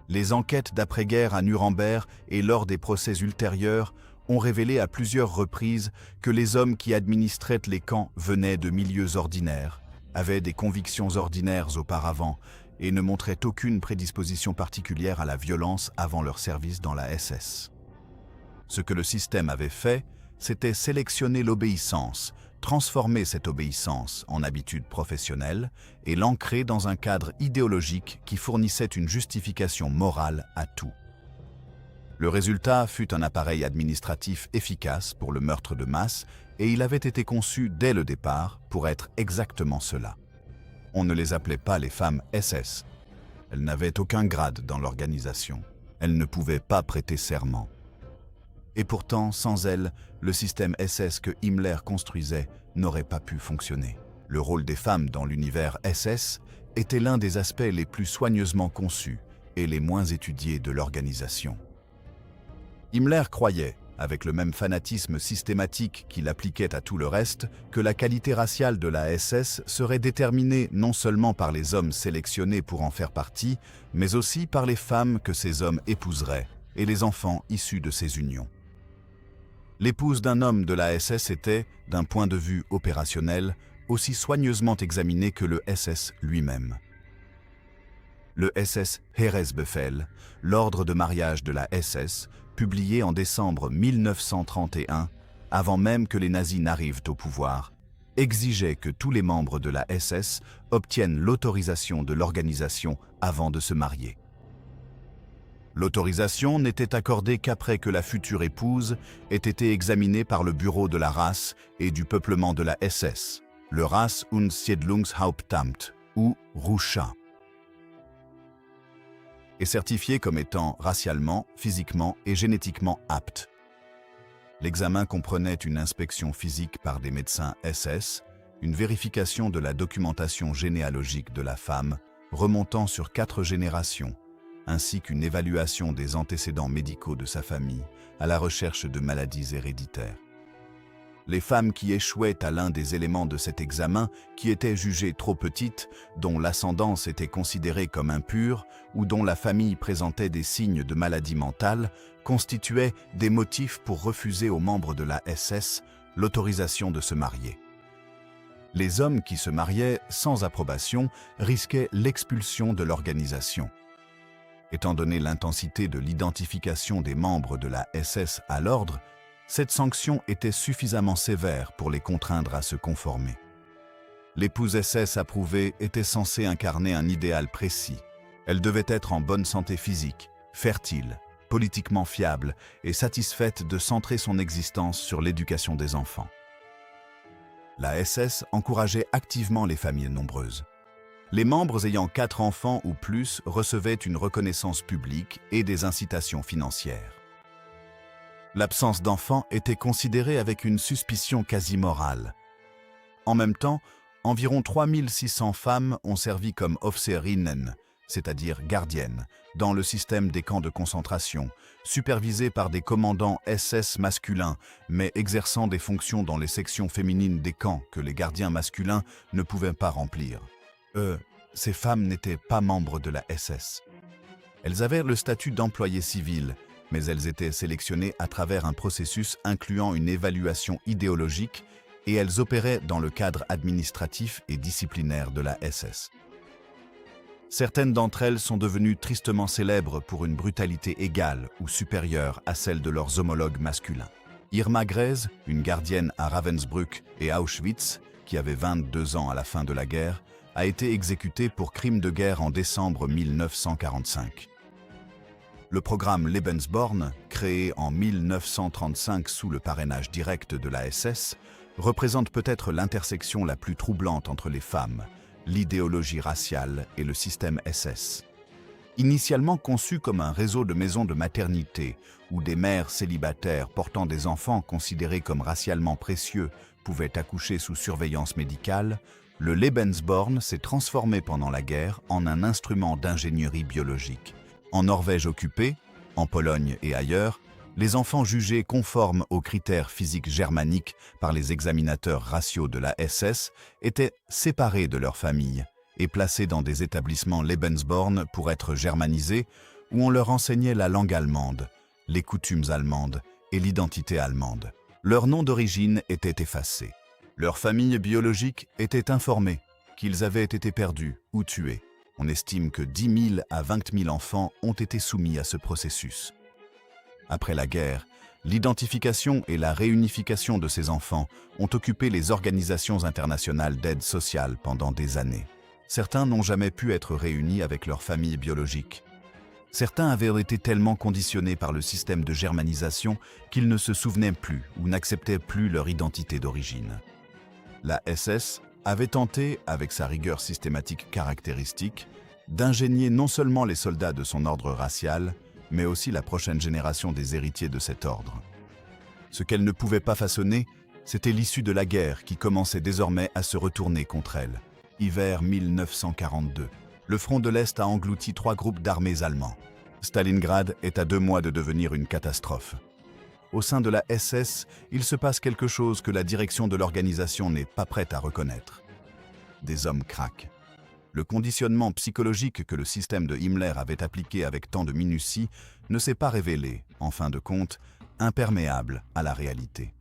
Les enquêtes d'après-guerre à Nuremberg et lors des procès ultérieurs ont révélé à plusieurs reprises que les hommes qui administraient les camps venaient de milieux ordinaires, avaient des convictions ordinaires auparavant et ne montraient aucune prédisposition particulière à la violence avant leur service dans la SS. Ce que le système avait fait, c'était sélectionner l'obéissance, transformer cette obéissance en habitude professionnelle et l'ancrer dans un cadre idéologique qui fournissait une justification morale à tout. Le résultat fut un appareil administratif efficace pour le meurtre de masse et il avait été conçu dès le départ pour être exactement cela. On ne les appelait pas les femmes SS. Elles n'avaient aucun grade dans l'organisation. Elles ne pouvaient pas prêter serment. Et pourtant, sans elles, le système SS que Himmler construisait n'aurait pas pu fonctionner. Le rôle des femmes dans l'univers SS était l'un des aspects les plus soigneusement conçus et les moins étudiés de l'organisation. Himmler croyait, avec le même fanatisme systématique qu'il appliquait à tout le reste, que la qualité raciale de la SS serait déterminée non seulement par les hommes sélectionnés pour en faire partie, mais aussi par les femmes que ces hommes épouseraient et les enfants issus de ces unions. L'épouse d'un homme de la SS était, d'un point de vue opérationnel, aussi soigneusement examinée que le SS lui-même. Le SS Heeresbefehl, l'ordre de mariage de la SS, publié en décembre 1931, avant même que les nazis n'arrivent au pouvoir, exigeait que tous les membres de la SS obtiennent l'autorisation de l'organisation avant de se marier. L'autorisation n'était accordée qu'après que la future épouse ait été examinée par le Bureau de la race et du peuplement de la SS, le Rass- und Siedlungshauptamt, ou RUSHA, est certifiée comme étant racialement, physiquement et génétiquement apte. L'examen comprenait une inspection physique par des médecins SS, une vérification de la documentation généalogique de la femme, remontant sur 4 générations, ainsi qu'une évaluation des antécédents médicaux de sa famille à la recherche de maladies héréditaires. Les femmes qui échouaient à l'un des éléments de cet examen, qui étaient jugées trop petites, dont l'ascendance était considérée comme impure ou dont la famille présentait des signes de maladie mentale, constituaient des motifs pour refuser aux membres de la SS l'autorisation de se marier. Les hommes qui se mariaient sans approbation risquaient l'expulsion de l'organisation. Étant donné l'intensité de l'identification des membres de la SS à l'ordre, cette sanction était suffisamment sévère pour les contraindre à se conformer. L'épouse SS approuvée était censée incarner un idéal précis. Elle devait être en bonne santé physique, fertile, politiquement fiable et satisfaite de centrer son existence sur l'éducation des enfants. La SS encourageait activement les familles nombreuses. Les membres ayant 4 enfants ou plus recevaient une reconnaissance publique et des incitations financières. L'absence d'enfants était considérée avec une suspicion quasi morale. En même temps, environ 3600 femmes ont servi comme Aufseherinnen, c'est-à-dire gardiennes, dans le système des camps de concentration, supervisées par des commandants SS masculins, mais exerçant des fonctions dans les sections féminines des camps que les gardiens masculins ne pouvaient pas remplir. Ces femmes n'étaient pas membres de la SS. Elles avaient le statut d'employés civils, mais elles étaient sélectionnées à travers un processus incluant une évaluation idéologique et elles opéraient dans le cadre administratif et disciplinaire de la SS. Certaines d'entre elles sont devenues tristement célèbres pour une brutalité égale ou supérieure à celle de leurs homologues masculins. Irma Grez, une gardienne à Ravensbrück et Auschwitz, qui avait 22 ans à la fin de la guerre, a été exécutée pour crime de guerre en décembre 1945. Le programme Lebensborn, créé en 1935 sous le parrainage direct de la SS, représente peut-être l'intersection la plus troublante entre les femmes, l'idéologie raciale et le système SS. Initialement conçu comme un réseau de maisons de maternité, où des mères célibataires portant des enfants considérés comme racialement précieux pouvaient accoucher sous surveillance médicale, le Lebensborn s'est transformé pendant la guerre en un instrument d'ingénierie biologique. En Norvège occupée, en Pologne et ailleurs, les enfants jugés conformes aux critères physiques germaniques par les examinateurs raciaux de la SS étaient séparés de leur famille et placés dans des établissements Lebensborn pour être germanisés où on leur enseignait la langue allemande, les coutumes allemandes et l'identité allemande. Leur nom d'origine était effacé. Leur famille biologique était informée qu'ils avaient été perdus ou tués. On estime que 10 000 à 20 000 enfants ont été soumis à ce processus. Après la guerre, l'identification et la réunification de ces enfants ont occupé les organisations internationales d'aide sociale pendant des années. Certains n'ont jamais pu être réunis avec leur famille biologique. Certains avaient été tellement conditionnés par le système de germanisation qu'ils ne se souvenaient plus ou n'acceptaient plus leur identité d'origine. La SS avait tenté, avec sa rigueur systématique caractéristique, d'ingénier non seulement les soldats de son ordre racial, mais aussi la prochaine génération des héritiers de cet ordre. Ce qu'elle ne pouvait pas façonner, c'était l'issue de la guerre qui commençait désormais à se retourner contre elle. Hiver 1942. Le front de l'Est a englouti 3 groupes d'armées allemands. Stalingrad est à 2 mois de devenir une catastrophe. au sein de la SS, il se passe quelque chose que la direction de l'organisation n'est pas prête à reconnaître. Des hommes craquent. Le conditionnement psychologique que le système de Himmler avait appliqué avec tant de minutie ne s'est pas révélé, en fin de compte, imperméable à la réalité.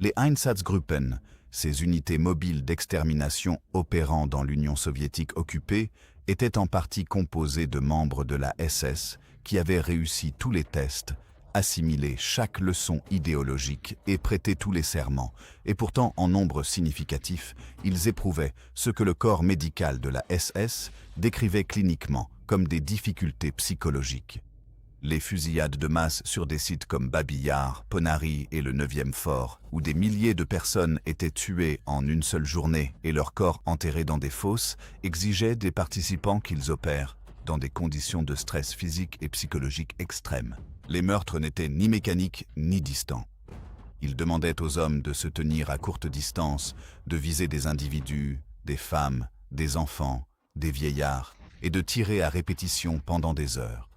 Les Einsatzgruppen, ces unités mobiles d'extermination opérant dans l'Union soviétique occupée, étaient en partie composées de membres de la SS qui avaient réussi tous les tests, assimilé chaque leçon idéologique et prêté tous les serments, et pourtant en nombre significatif, ils éprouvaient ce que le corps médical de la SS décrivait cliniquement comme des difficultés psychologiques. Les fusillades de masse sur des sites comme Babi Yar, Ponary et le 9e fort, où des milliers de personnes étaient tuées en une seule journée et leurs corps enterrés dans des fosses, exigeaient des participants qu'ils opèrent dans des conditions de stress physique et psychologique extrêmes. Les meurtres n'étaient ni mécaniques ni distants. Ils demandaient aux hommes de se tenir à courte distance, de viser des individus, des femmes, des enfants, des vieillards, et de tirer à répétition pendant des heures.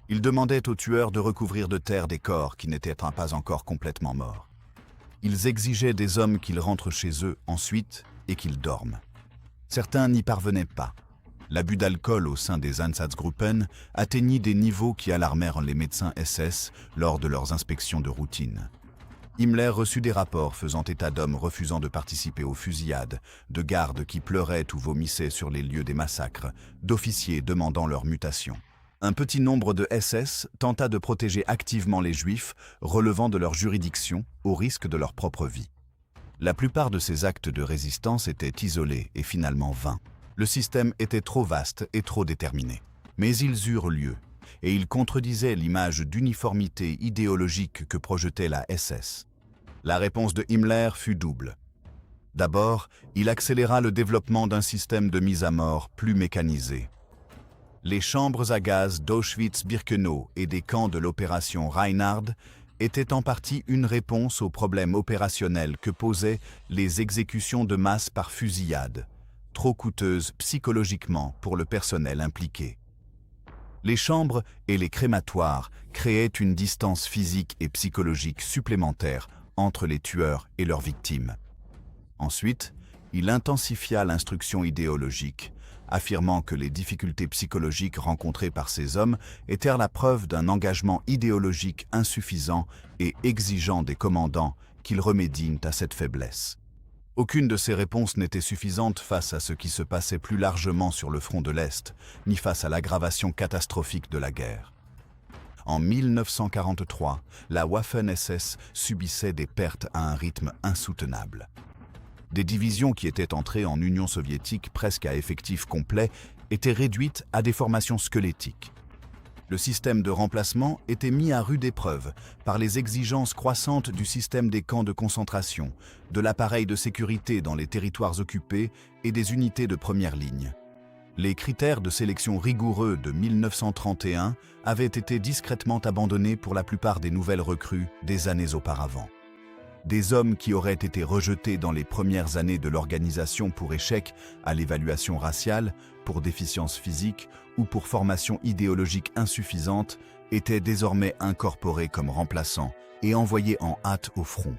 Ils demandaient aux tueurs de recouvrir de terre des corps qui n'étaient pas encore complètement morts. Ils exigeaient des hommes qu'ils rentrent chez eux ensuite et qu'ils dorment. Certains n'y parvenaient pas. L'abus d'alcool au sein des Einsatzgruppen atteignit des niveaux qui alarmèrent les médecins SS lors de leurs inspections de routine. Himmler reçut des rapports faisant état d'hommes refusant de participer aux fusillades, de gardes qui pleuraient ou vomissaient sur les lieux des massacres, d'officiers demandant leur mutation. Un petit nombre de SS tenta de protéger activement les Juifs relevant de leur juridiction au risque de leur propre vie. La plupart de ces actes de résistance étaient isolés et finalement vains. Le système était trop vaste et trop déterminé. Mais ils eurent lieu, et ils contredisaient l'image d'uniformité idéologique que projetait la SS. La réponse de Himmler fut double. D'abord, il accéléra le développement d'un système de mise à mort plus mécanisé. Les chambres à gaz d'Auschwitz-Birkenau et des camps de l'opération Reinhard étaient en partie une réponse aux problèmes opérationnels que posaient les exécutions de masse par fusillade, trop coûteuses psychologiquement pour le personnel impliqué. Les chambres et les crématoires créaient une distance physique et psychologique supplémentaire entre les tueurs et leurs victimes. Ensuite, il intensifia l'instruction idéologique, affirmant que les difficultés psychologiques rencontrées par ces hommes étaient la preuve d'un engagement idéologique insuffisant et exigeant des commandants qu'ils remédient à cette faiblesse. Aucune de ces réponses n'était suffisante face à ce qui se passait plus largement sur le front de l'Est, ni face à l'aggravation catastrophique de la guerre. En 1943, la Waffen-SS subissait des pertes à un rythme insoutenable. Des divisions qui étaient entrées en Union soviétique presque à effectif complet étaient réduites à des formations squelettiques. Le système de remplacement était mis à rude épreuve par les exigences croissantes du système des camps de concentration, de l'appareil de sécurité dans les territoires occupés et des unités de première ligne. Les critères de sélection rigoureux de 1931 avaient été discrètement abandonnés pour la plupart des nouvelles recrues des années auparavant. Des hommes qui auraient été rejetés dans les premières années de l'organisation pour échec à l'évaluation raciale, pour déficience physique ou pour formation idéologique insuffisante étaient désormais incorporés comme remplaçants et envoyés en hâte au front.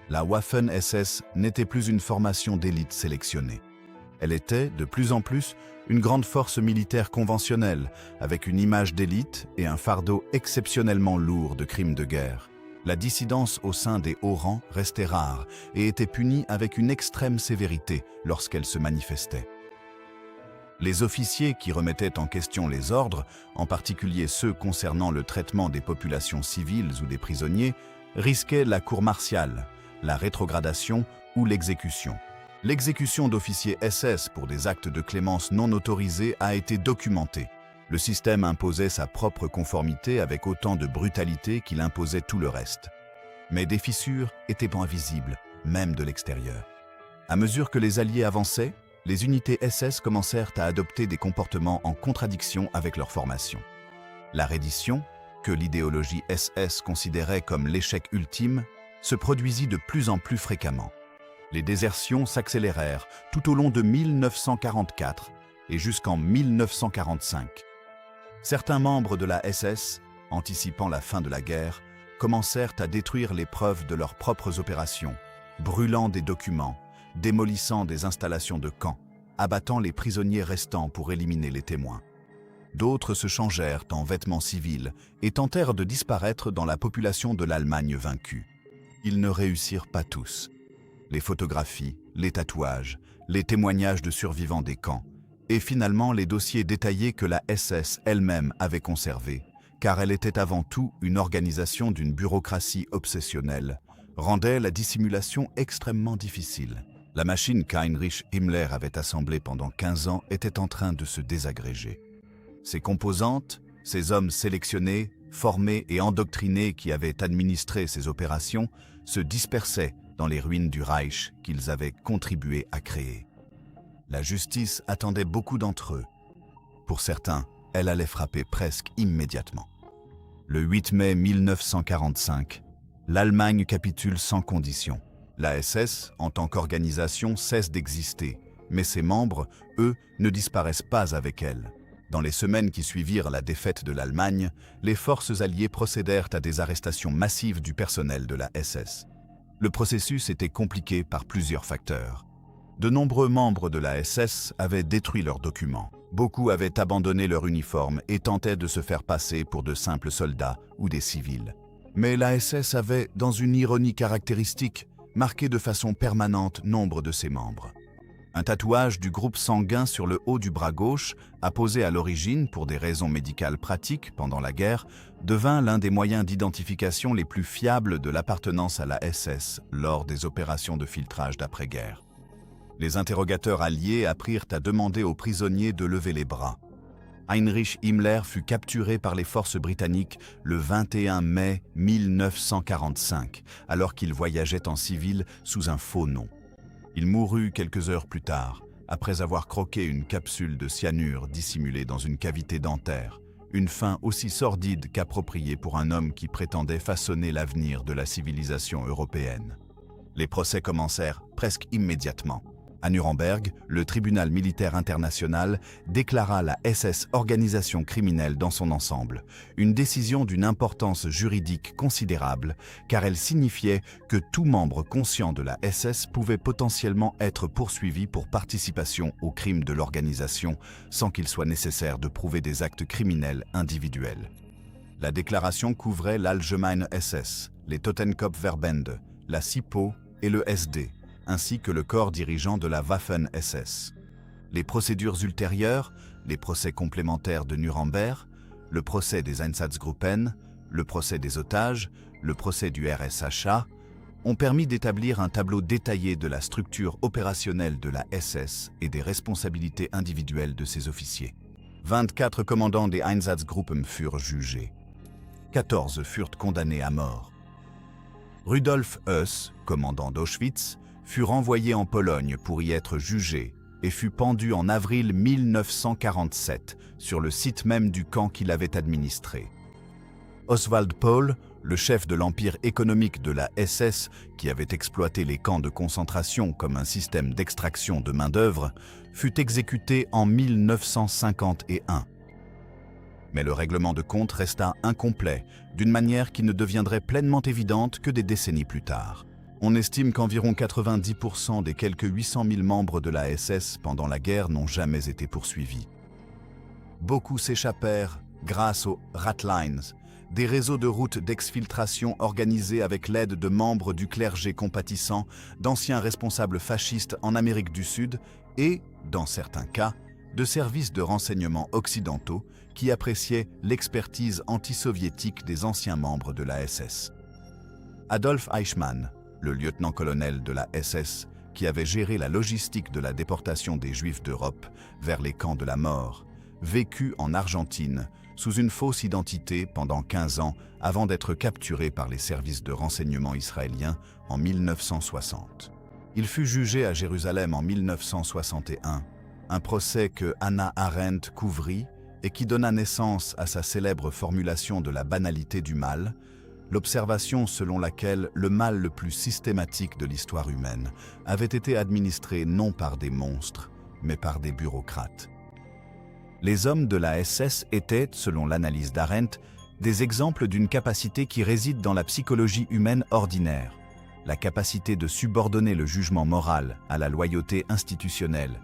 La Waffen-SS n'était plus une formation d'élite sélectionnée. Elle était, de plus en plus, une grande force militaire conventionnelle, avec une image d'élite et un fardeau exceptionnellement lourd de crimes de guerre. La dissidence au sein des hauts rangs restait rare et était punie avec une extrême sévérité lorsqu'elle se manifestait. Les officiers qui remettaient en question les ordres, en particulier ceux concernant le traitement des populations civiles ou des prisonniers, risquaient la cour martiale, la rétrogradation ou l'exécution. L'exécution d'officiers SS pour des actes de clémence non autorisés a été documentée. Le système imposait sa propre conformité avec autant de brutalité qu'il imposait tout le reste. Mais des fissures étaient pas visibles, même de l'extérieur. À mesure que les Alliés avançaient, les unités SS commencèrent à adopter des comportements en contradiction avec leur formation. La reddition, que l'idéologie SS considérait comme l'échec ultime, se produisit de plus en plus fréquemment. Les désertions s'accélérèrent tout au long de 1944 et jusqu'en 1945. Certains membres de la SS, anticipant la fin de la guerre, commencèrent à détruire les preuves de leurs propres opérations, brûlant des documents, démolissant des installations de camps, abattant les prisonniers restants pour éliminer les témoins. D'autres se changèrent en vêtements civils et tentèrent de disparaître dans la population de l'Allemagne vaincue. Ils ne réussirent pas tous. Les photographies, les tatouages, les témoignages de survivants des camps, et finalement les dossiers détaillés que la SS elle-même avait conservés, car elle était avant tout une organisation d'une bureaucratie obsessionnelle, rendaient la dissimulation extrêmement difficile. La machine qu'Heinrich Himmler avait assemblée pendant 15 ans était en train de se désagréger. Ses composantes, ces hommes sélectionnés, formés et endoctrinés qui avaient administré ces opérations, se dispersaient dans les ruines du Reich qu'ils avaient contribué à créer. La justice attendait beaucoup d'entre eux. Pour certains, elle allait frapper presque immédiatement. Le 8 mai 1945, l'Allemagne capitule sans condition. La SS, en tant qu'organisation, cesse d'exister, mais ses membres, eux, ne disparaissent pas avec elle. Dans les semaines qui suivirent la défaite de l'Allemagne, les forces alliées procédèrent à des arrestations massives du personnel de la SS. Le processus était compliqué par plusieurs facteurs. De nombreux membres de la SS avaient détruit leurs documents. Beaucoup avaient abandonné leur uniforme et tentaient de se faire passer pour de simples soldats ou des civils. Mais la SS avait, dans une ironie caractéristique, marqué de façon permanente nombre de ses membres. Un tatouage du groupe sanguin sur le haut du bras gauche, apposé à l'origine pour des raisons médicales pratiques pendant la guerre, devint l'un des moyens d'identification les plus fiables de l'appartenance à la SS lors des opérations de filtrage d'après-guerre. Les interrogateurs alliés apprirent à demander aux prisonniers de lever les bras. Heinrich Himmler fut capturé par les forces britanniques le 21 mai 1945, alors qu'il voyageait en civil sous un faux nom. Il mourut quelques heures plus tard, après avoir croqué une capsule de cyanure dissimulée dans une cavité dentaire, une fin aussi sordide qu'appropriée pour un homme qui prétendait façonner l'avenir de la civilisation européenne. Les procès commencèrent presque immédiatement. À Nuremberg, le tribunal militaire international déclara la SS organisation criminelle dans son ensemble, une décision d'une importance juridique considérable car elle signifiait que tout membre conscient de la SS pouvait potentiellement être poursuivi pour participation aux crimes de l'organisation sans qu'il soit nécessaire de prouver des actes criminels individuels. La déclaration couvrait l'Allgemeine SS, les Totenkopfverbände, la SIPO et le SD, ainsi que le corps dirigeant de la Waffen-SS. Les procédures ultérieures, les procès complémentaires de Nuremberg, le procès des Einsatzgruppen, le procès des otages, le procès du RSHA, ont permis d'établir un tableau détaillé de la structure opérationnelle de la SS et des responsabilités individuelles de ses officiers. 24 commandants des Einsatzgruppen furent jugés. 14 furent condamnés à mort. Rudolf Höss, commandant d'Auschwitz, fut renvoyé en Pologne pour y être jugé et fut pendu en avril 1947 sur le site même du camp qu'il avait administré. Oswald Pohl, le chef de l'empire économique de la SS qui avait exploité les camps de concentration comme un système d'extraction de main-d'œuvre, fut exécuté en 1951. Mais le règlement de compte resta incomplet, d'une manière qui ne deviendrait pleinement évidente que des décennies plus tard. On estime qu'environ 90% des quelques 800 000 membres de la SS pendant la guerre n'ont jamais été poursuivis. Beaucoup s'échappèrent grâce aux Ratlines, des réseaux de routes d'exfiltration organisés avec l'aide de membres du clergé compatissant, d'anciens responsables fascistes en Amérique du Sud et, dans certains cas, de services de renseignement occidentaux qui appréciaient l'expertise anti-soviétique des anciens membres de la SS. Adolf Eichmann, le lieutenant-colonel de la SS, qui avait géré la logistique de la déportation des Juifs d'Europe vers les camps de la mort, vécut en Argentine sous une fausse identité pendant 15 ans avant d'être capturé par les services de renseignement israéliens en 1960. Il fut jugé à Jérusalem en 1961, un procès que Hannah Arendt couvrit et qui donna naissance à sa célèbre formulation de la banalité du mal, l'observation selon laquelle le mal le plus systématique de l'histoire humaine avait été administré non par des monstres, mais par des bureaucrates. Les hommes de la SS étaient, selon l'analyse d'Arendt, Des exemples d'une capacité qui réside dans la psychologie humaine ordinaire, la capacité de subordonner le jugement moral à la loyauté institutionnelle,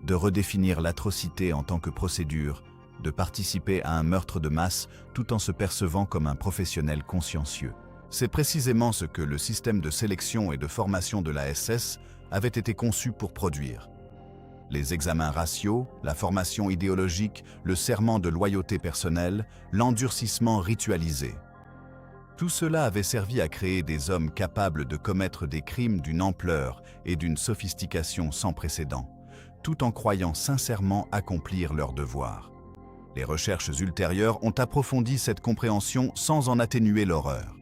de redéfinir l'atrocité en tant que procédure, de participer à un meurtre de masse tout en se percevant comme un professionnel consciencieux. C'est précisément ce que le système de sélection et de formation de la SS avait été conçu pour produire. Les examens raciaux, la formation idéologique, le serment de loyauté personnelle, l'endurcissement ritualisé. Tout cela avait servi à créer des hommes capables de commettre des crimes d'une ampleur et d'une sophistication sans précédent, tout en croyant sincèrement accomplir leur devoir. Les recherches ultérieures ont approfondi cette compréhension sans en atténuer l'horreur.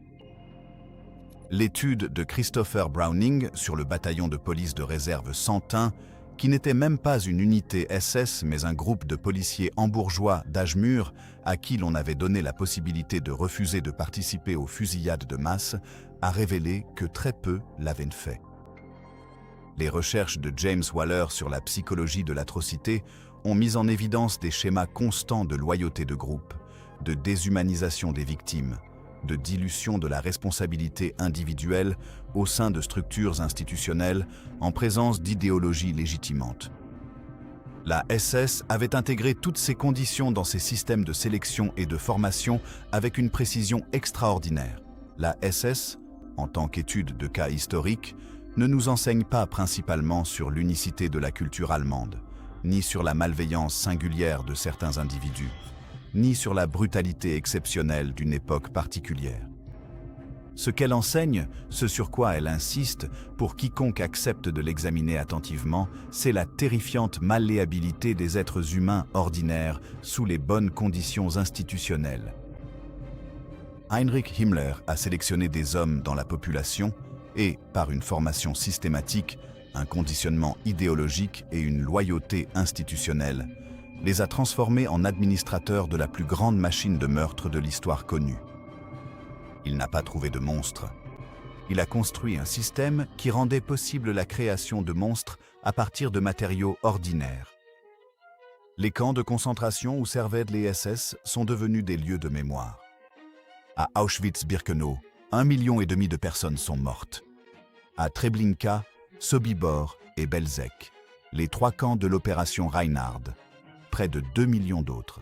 L'étude de Christopher Browning sur le bataillon de police de réserve Santin, qui n'était même pas une unité SS mais un groupe de policiers hambourgeois d'âge mûr à qui l'on avait donné la possibilité de refuser de participer aux fusillades de masse, a révélé que très peu l'avaient fait. Les recherches de James Waller sur la psychologie de l'atrocité ont mis en évidence des schémas constants de loyauté de groupe, de déshumanisation des victimes, de dilution de la responsabilité individuelle au sein de structures institutionnelles en présence d'idéologies légitimantes. La SS avait intégré toutes ces conditions dans ses systèmes de sélection et de formation avec une précision extraordinaire. La SS, en tant qu'étude de cas historique, ne nous enseigne pas principalement sur l'unicité de la culture allemande, ni sur la malveillance singulière de certains individus, ni sur la brutalité exceptionnelle d'une époque particulière. Ce qu'elle enseigne, ce sur quoi elle insiste, pour quiconque accepte de l'examiner attentivement, c'est la terrifiante malléabilité des êtres humains ordinaires sous les bonnes conditions institutionnelles. Heinrich Himmler a sélectionné des hommes dans la population et, par une formation systématique, un conditionnement idéologique et une loyauté institutionnelle, les a transformés en administrateurs de la plus grande machine de meurtre de l'histoire connue. Il n'a pas trouvé de monstres. Il a construit un système qui rendait possible la création de monstres à partir de matériaux ordinaires. Les camps de concentration où servaient les SS sont devenus des lieux de mémoire. À Auschwitz-Birkenau, 1,5 million de personnes sont mortes. À Treblinka, Sobibor et Belzec, les 3 camps de l'opération Reinhard, près de 2 millions d'autres.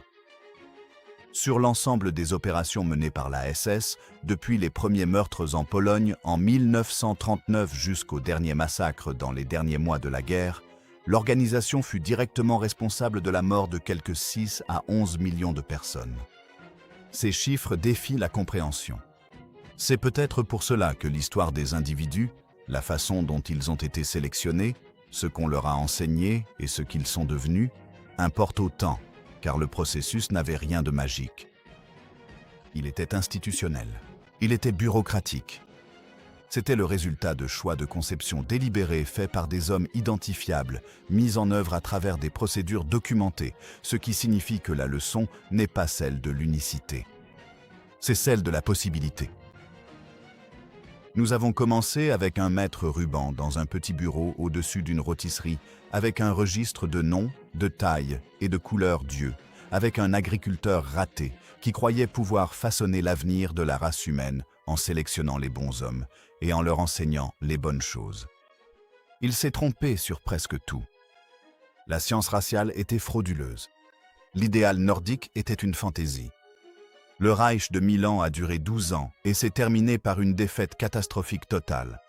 Sur l'ensemble des opérations menées par la SS, depuis les premiers meurtres en Pologne en 1939 jusqu'au dernier massacre dans les derniers mois de la guerre, l'organisation fut directement responsable de la mort de quelques 6 à 11 millions de personnes. Ces chiffres défient la compréhension. C'est peut-être pour cela que l'histoire des individus, la façon dont ils ont été sélectionnés, ce qu'on leur a enseigné et ce qu'ils sont devenus, importe autant, car le processus n'avait rien de magique. Il était institutionnel, il était bureaucratique. C'était le résultat de choix de conception délibérés faits par des hommes identifiables, mis en œuvre à travers des procédures documentées, ce qui signifie que la leçon n'est pas celle de l'unicité. C'est celle de la possibilité. Nous avons commencé avec un maître ruban dans un petit bureau au-dessus d'une rôtisserie, avec un registre de noms, de tailles et de couleurs d'yeux, avec un agriculteur raté qui croyait pouvoir façonner l'avenir de la race humaine en sélectionnant les bons hommes et en leur enseignant les bonnes choses. Il s'est trompé sur presque tout. La science raciale était frauduleuse. L'idéal nordique était une fantaisie. Le Reich de Milan a duré 12 ans et s'est terminé par une défaite catastrophique totale.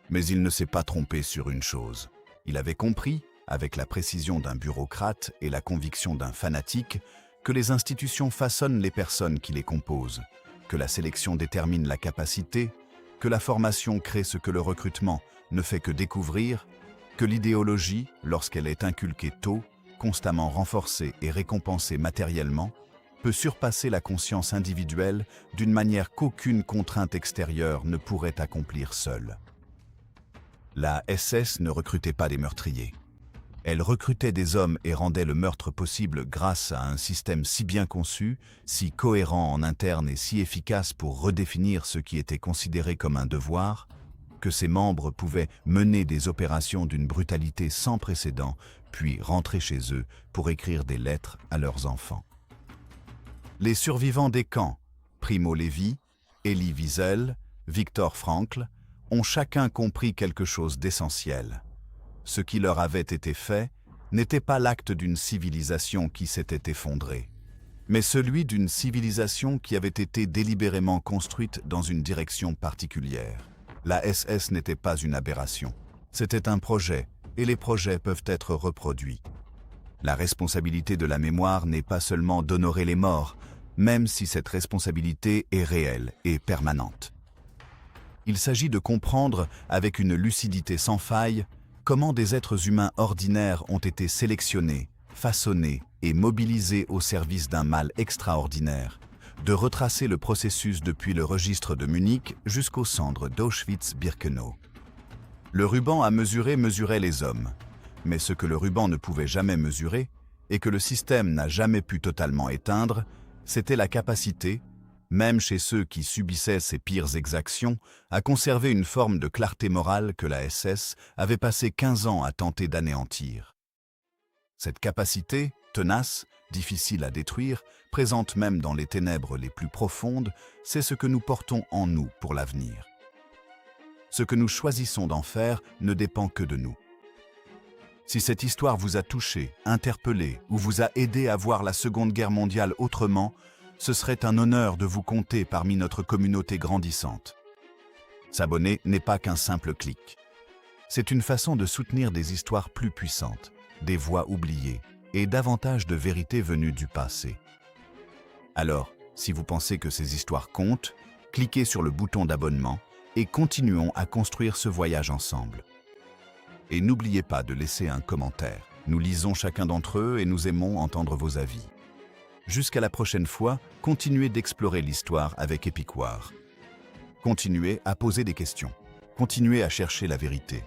Mais il ne s'est pas trompé sur une chose. Il avait compris, avec la précision d'un bureaucrate et la conviction d'un fanatique, que les institutions façonnent les personnes qui les composent, que la sélection détermine la capacité, que la formation crée ce que le recrutement ne fait que découvrir, que l'idéologie, lorsqu'elle est inculquée tôt, constamment renforcée et récompensée matériellement, peut surpasser la conscience individuelle d'une manière qu'aucune contrainte extérieure ne pourrait accomplir seule. La SS ne recrutait pas des meurtriers. Elle recrutait des hommes et rendait le meurtre possible grâce à un système si bien conçu, si cohérent en interne et si efficace pour redéfinir ce qui était considéré comme un devoir, que ses membres pouvaient mener des opérations d'une brutalité sans précédent, puis rentrer chez eux pour écrire des lettres à leurs enfants. Les survivants des camps, Primo Levi, Elie Wiesel, Viktor Frankl ont chacun compris quelque chose d'essentiel. Ce qui leur avait été fait n'était pas l'acte d'une civilisation qui s'était effondrée, mais celui d'une civilisation qui avait été délibérément construite dans une direction particulière. La SS n'était pas une aberration, c'était un projet, et les projets peuvent être reproduits. La responsabilité de la mémoire n'est pas seulement d'honorer les morts, même si cette responsabilité est réelle et permanente. Il s'agit de comprendre, avec une lucidité sans faille, comment des êtres humains ordinaires ont été sélectionnés, façonnés et mobilisés au service d'un mal extraordinaire, de retracer le processus depuis le registre de Munich jusqu'aux cendres d'Auschwitz-Birkenau. Le ruban à mesurer mesurait les hommes, mais ce que le ruban ne pouvait jamais mesurer, et que le système n'a jamais pu totalement éteindre, c'était la capacité, même chez ceux qui subissaient ces pires exactions, à conserver une forme de clarté morale que la SS avait passé 15 ans à tenter d'anéantir. Cette capacité, tenace, difficile à détruire, présente même dans les ténèbres les plus profondes, c'est ce que nous portons en nous pour l'avenir. Ce que nous choisissons d'en faire ne dépend que de nous. Si cette histoire vous a touché, interpellé ou vous a aidé à voir la Seconde Guerre mondiale autrement, ce serait un honneur de vous compter parmi notre communauté grandissante. S'abonner n'est pas qu'un simple clic. C'est une façon de soutenir des histoires plus puissantes, des voix oubliées et davantage de vérités venues du passé. Alors, si vous pensez que ces histoires comptent, cliquez sur le bouton d'abonnement et continuons à construire ce voyage ensemble. Et n'oubliez pas de laisser un commentaire. Nous lisons chacun d'entre eux et nous aimons entendre vos avis. Jusqu'à la prochaine fois, continuez d'explorer l'histoire avec Epic War. Continuez à poser des questions. Continuez à chercher la vérité.